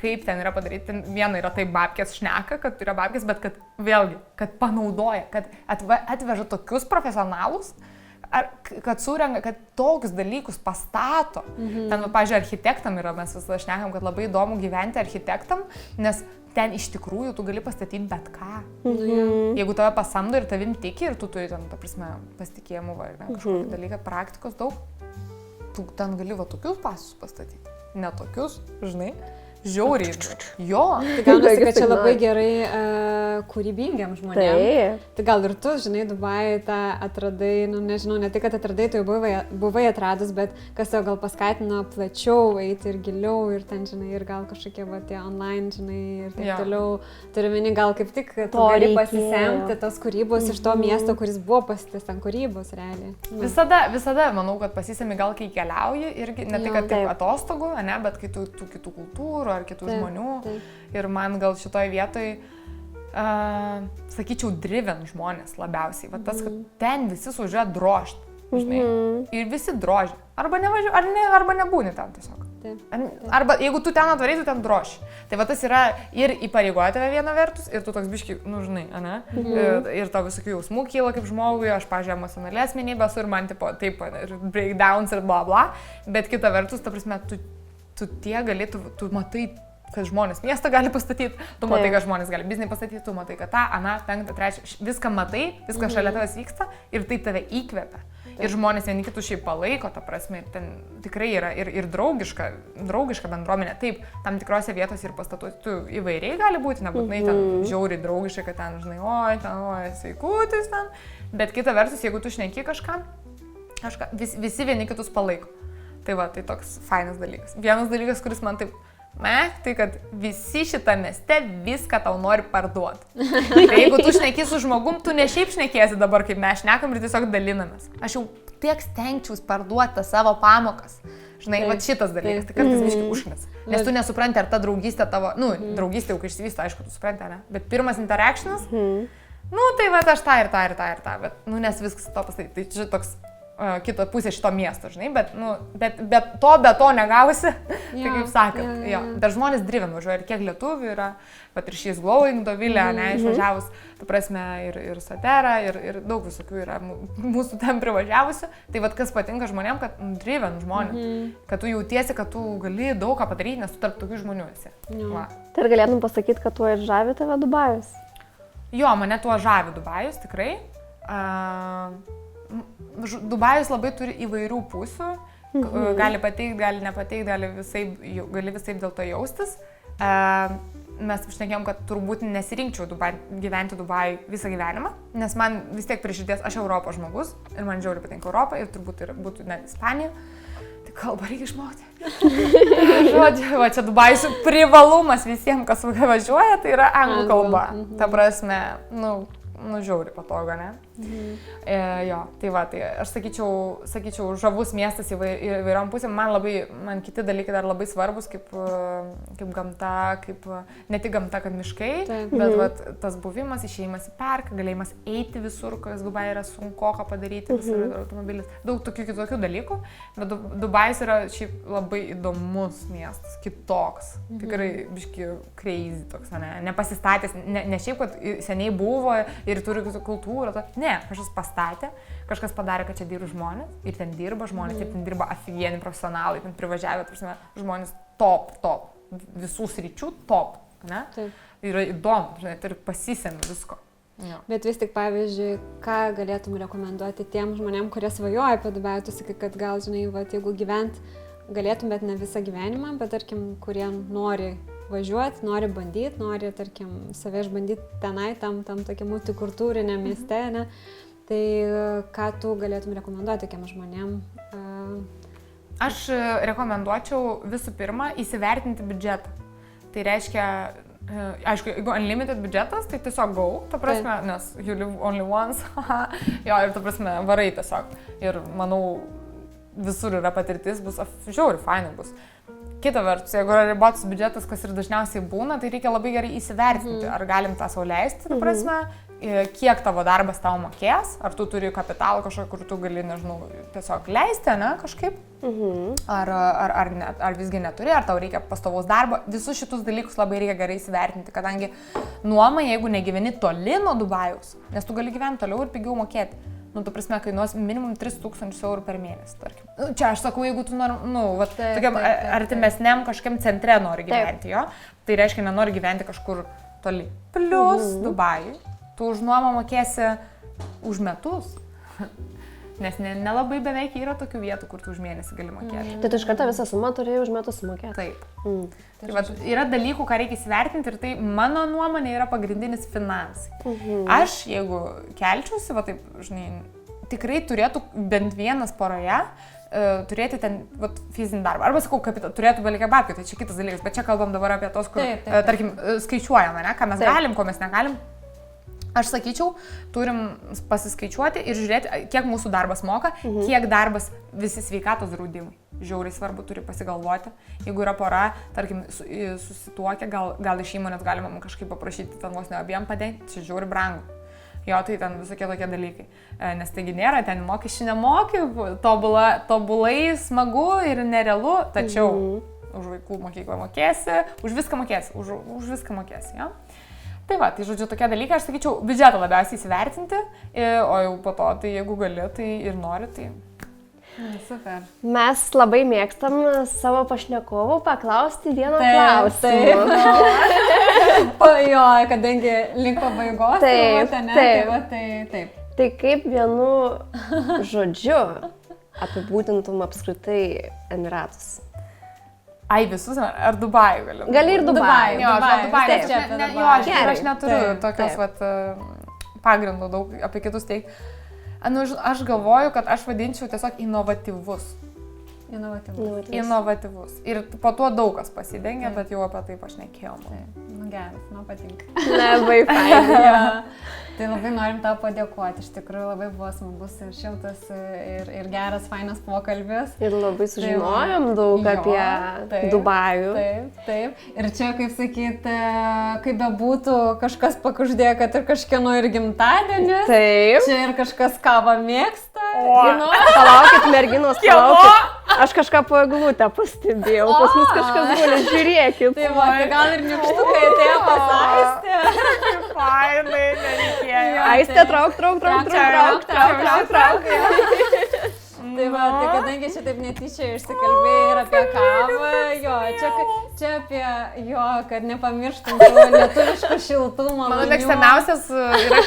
S3: kaip ten yra padaryti, ten viena yra taip babkės šneka, kad yra babkės, bet kad vėlgi, kad panaudoja, kad atveža tokius profesionalus, kad surenka, kad tokius dalykus pastato. Ten, pavyzdžiui, architektam yra, mes visada šnekam, kad labai įdomu gyventi architektam, nes ten iš tikrųjų tu gali pastatyti bet ką. Jeigu tave pasamdo ir tavim tiki ir tu turi ten, ta prasme, pasitikėjimų, kažkokį dalyką, praktikos daug, tu ten gali va tokius pastatus pastatyti, ne tokius, žinai. Žiauriai. Jo.
S4: Tai gaunasi, kad čia labai gerai kūrybingiam žmonėm. Tai gal ir tu, žinai, Dubajui tą atradai, nu nežinau, ne tik, kad atradai, tu jau buvai atradus, bet kas tau gal paskatino plačiau eiti ir giliau ir ten, žinai, ir gal kažkokie va tie online, žinai, ir taip toliau. Turiu meni, gal kaip tik tu gali pasisemti tos kūrybos iš to miesto, kuris buvo pasitis ten kūrybos realiai.
S3: Visada, manau, kad pasisemi gal kai keliauji irgi, ne tik, kad taip atostogų, ne, bet kai tų kitų kultūrų ar kitų žmonių. Ir man gal šitoj vietoj, sakyčiau, driven žmonės labiausiai. Va tas, kad ten visi sužiūrė drožti, žinai. Ir visi drožia. Arba nevažiuoja, arba nebūni ten tiesiog. Arba jeigu tu ten atvarai, tu ten droši. Tai va tas yra ir įpareigoja tave viena vertus, ir tu toks biški, nu žinai, ane? Ir tau visokių jausmų kyla kaip žmogui, aš, pažiūrėjau, emocionali asmenybė esu ir man tipo, taip, ir breakdowns ir bla bla. Bet kita vertus, ta prasme, tu tie galėtų, tu matai, kad žmonės miestą gali pastatyti, tu matai, kad žmonės gali biznį pastatyti, tu matai, kad tą, aną, penktą, trečią, viską matai, viskas šalia tavęs vyksta ir tai tave įkvepia. Ir žmonės vieni kitų šiaip palaiko, ta prasme, ir ten tikrai yra ir draugiška bendruomenė. Taip, tam tikrose vietose ir pastatuoti įvairiai gali būti, nebūtinai ten žiauriai draugiškai, kad ten, žinai, oi, sveikutis ten. Bet kita vertus, jeigu tu šneki kažką, visi vieni kitus palaiko. Tai va, tai toks fainas dalykas. Vienas dalykas, kuris man taip, tai kad visi šitą mieste viską tau nori parduoti. Tai jeigu tu šneki su žmogum, tu ne šiaip šnekėsi dabar, kaip mes šnekam ir tiesiog dalinamės. Aš jau tiek stengčiaus parduoti savo pamokas. Žinai, va šitas dalykas, tai kartais biškai užknis. Nes tu nesupranti, ar ta draugystė tavo, nu, draugystė jau kai išsivysto, aišku, tu supranti, ne? Bet pirmas interactionas, nu, tai va, aš tą ir tą, bet, nu, nes viskas to pasakyti. Tai čia toks kitą pusę šito miesto, žinai, bet to negausi, tai kaip sakant, dar žmonės driven važiuoja ir kiek lietuvių yra, bet ir šis Glowing Dovilė, ne, išvažiavus, ta prasme, ir Satera, ir daug visokių yra mūsų ten privažiavusių, tai vad kas patinka žmonėm, kad driven žmonės, kad tu jautiesi, kad tu gali daug ką padaryti, nes tu tarp tokių žmonių esi.
S1: Tai ar galėtum pasakyti, kad tuo ir žavi tave Dubajus?
S3: Jo, mane tuo žavi Dubajus, tikrai. Dubajus labai turi įvairių pusių, gali pateikti, gali nepateikti, gali visaip dėl to jaustis. Mes šnekėjom, kad turbūt nesirinkčiau gyventi Dubajui visą gyvenimą, nes man vis tiek prie širdies, aš Europos žmogus ir man žiauriai patinka Europą ir turbūt būtų net Ispanija. Tai kalbą reikia išmokti. Žodžiu, va čia Dubajus privalumas visiems, kas važiuoja, tai yra anglų kalba. Ta prasme, nu žiauriai patogu, ne? Jo, tai va, tai aš sakyčiau žavus miestas įvairiom pusėm. Man kiti dalykai dar labai svarbus, kaip gamta, ne tik gamta, kad miškai, bet va, tas buvimas, išėjimas į parką, galėjimas eiti visur, kas Dubajuje yra sunku padaryti, visur automobilis, daug tokių kitokių dalykų, bet Dubajus yra šiaip labai įdomus miestas, kitoks, tikrai biški crazy toks, nepasistatęs, ne šiaip, kad seniai buvo ir turi kultūrą, ne, kažkas pastatė, kažkas padarė, kad čia dirba žmonės ir ten dirba žmonės, ir ten dirba afigieni profesionalai, ten privažiavę, žmonės top, visų sričių top, ne? Taip. Yra įdomu, ir pasisėmė visko. Jo.
S4: Bet vis tik, pavyzdžiui, ką galėtum rekomenduoti tiem žmonėm, kurie svajoja apie Dubajų, tu sakai, kad gal, žinai, va, jeigu gyvent galėtum, bet ne visą gyvenimą, bet tarkim, kurie nori važiuoti, nori bandyti, nori, tarkim, save išbandyti tenai, tam tokia multikultūrinė mieste, ne? Tai ką tu galėtum rekomenduoti tokiam žmonėm?
S3: Aš rekomenduočiau visų pirma įsivertinti biudžetą. Tai reiškia, aišku, jeigu unlimited biudžetas, tai tiesiog go, ta prasme, nes you live only once, jo, ir ta prasme, varai tiesiog. Ir manau, visur yra patirtis, bus žiauriai fainai bus. Kita vertus, jeigu yra ribotas biudžetas, kas ir dažniausiai būna, tai reikia labai gerai įsivertinti, ar galim tą sau leisti, ta prasme, kiek tavo darbas tau mokės, ar tu turi kapitalą kažkokį, kur tu gali, nežinau, tiesiog leisti, ne, kažkaip, ar visgi neturi, ar tau reikia pastovaus darbo. Visus šitus dalykus labai reikia gerai įsivertinti, kadangi nuoma, jeigu negyveni toli nuo Dubajaus, nes tu gali gyventi toliau ir pigiau mokėti. Tu prasme, kainuos minimum 3000 eurų per mėnesį, tarkim. Čia aš sakau, jeigu tu nori, tokiam artimesniam kažkokiam centre nori gyventi, jo, tai reiškia, nenori gyventi kažkur toli. Plius Dubajui, tu už nuomą mokėsi už metus, nes nelabai beveik yra tokių vietų, kur tu už mėnesį gali mokėti.
S1: Tai tu iš karto visą sumą turėjai už metus sumokėti?
S3: Taip. Tai va, yra dalykų, ką reikia įsivertinti ir tai mano nuomonė yra pagrindinis finansai. Aš, jeigu kelčiausi, va taip, žinai, tikrai turėtų bent vienas poroje turėti ten fizinį darbą. Arba sakau, turėtų belikę babkių, tai čia kitas dalykas, bet čia kalbam dabar apie tos, kur, tarkim, skaičiuojame, ne, ką mes galim, ko mes negalim. Aš sakyčiau, turim pasiskaičiuoti ir žiūrėti, kiek mūsų darbas moka, kiek darbas visi sveikatos draudimai. Žiauriai svarbu, turi pasigalvoti. Jeigu yra pora, tarkim, susituokia, gal iš įmonės galima kažkaip paprašyti ten vos ne abiem padengti, čia žiauriai brangu. Jo, tai ten visokie tokie dalykai. Nes taigi nėra, ten mokesčių nemoki, tobulai smagu ir nerealu, tačiau už vaikų mokyklą mokėsi, už viską mokėsi, jo. Tai va, tai žodžiu, tokie dalykai, aš sakyčiau, biudžetą labiausiai įsivertinti, o jau po to, tai jeigu gali, tai ir nori, tai...
S2: Super.
S1: Mes labai mėgstam savo pašnekovų paklausti vieną klausimą.
S2: Jo, kadangi link pabaigos, taip.
S1: Tai kaip vienu žodžiu apibūdintum apskritai Emiratus?
S3: Ai, visus, ar Dubajų galiu?
S1: Gali ir Dubajų.
S3: Jo, Dubajų. Aš neturiu tokios pagrindų daug apie kitus teikti. Aš galvoju, kad aš vadinčiau tiesiog inovatyvus. Ir po tuo daug kas pasidengia, bet jau apie tai pašnekėjom.
S2: Geras, man patinka.
S1: Labai fainai.
S2: Tai labai norim tau padėkoti, iš tikrųjų labai buvo smagus ir šiltas ir geras, fainas pokalbis.
S1: Ir labai sužinojom daug apie Dubajų.
S2: Taip. Ir čia, kaip sakyt, kaip bebūtų, kažkas pakuždėjo, kad ir kažkieno ir gimtadienis.
S1: Taip.
S2: Čia ir kažkas kavą mėgsta.
S1: Palaukit, merginos, palaukit. Aš kažką po eglutę pastebėjau, pas mus kažkas guli, žiūrėkit.
S2: Tai va, tai gal ir nykštukai atėjo pas Aistę.
S3: Fainai, nereikėjo.
S1: Aistė, trauk.
S2: Tai va, tai kadangi čia taip netyčia išsikalbėjai ir apie kavą, jo, čia apie jo, kad nepamirštum tų lietuviškų šiltumo.
S3: Mano mėgstamiausias yra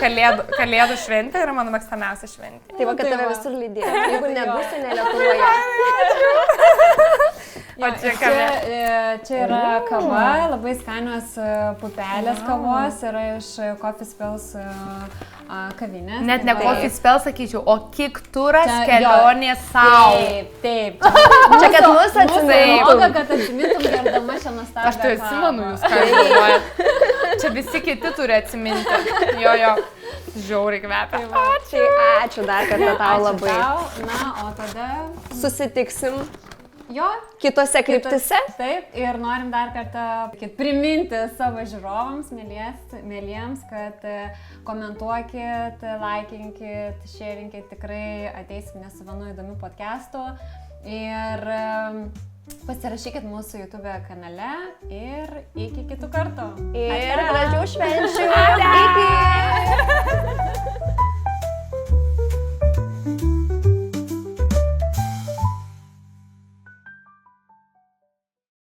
S3: kalėdų šventė, yra mano mėgstamiausia šventė.
S1: Tai va, kad tave visur lydėjo, jeigu nebūsi ne Lietuvoje.
S2: Čia yra kava, labai skanios pupelės kavos, yra iš Coffee Spells kavinės.
S3: Net ne Coffee Spells, sakyčiau, o Kikturas kelionė sau.
S2: Taip.
S1: Čia kad mus atsimintum.
S2: Kad atsimintum gerdama šią nuostabią kavą.
S3: Aš tai atsimenu jūs, ką galvojat. Čia visi kiti turi atsiminti. Jo, žiauriai kvepia.
S1: Tai ačiū dar kartą tau labai.
S2: Tau. Na, o tada
S1: Susitiksim
S2: jo.
S1: kitose kryptise.
S2: Taip, ir norim dar kartą priminti savo žiūrovams, mėlyjams, kad komentuokit, laikinkit, sharingit, tikrai ateisim ne su vienu įdomiu podcastu. Ir pasirašykit mūsų YouTube kanale ir iki kitų kartų.
S1: Ir gražių švenčių.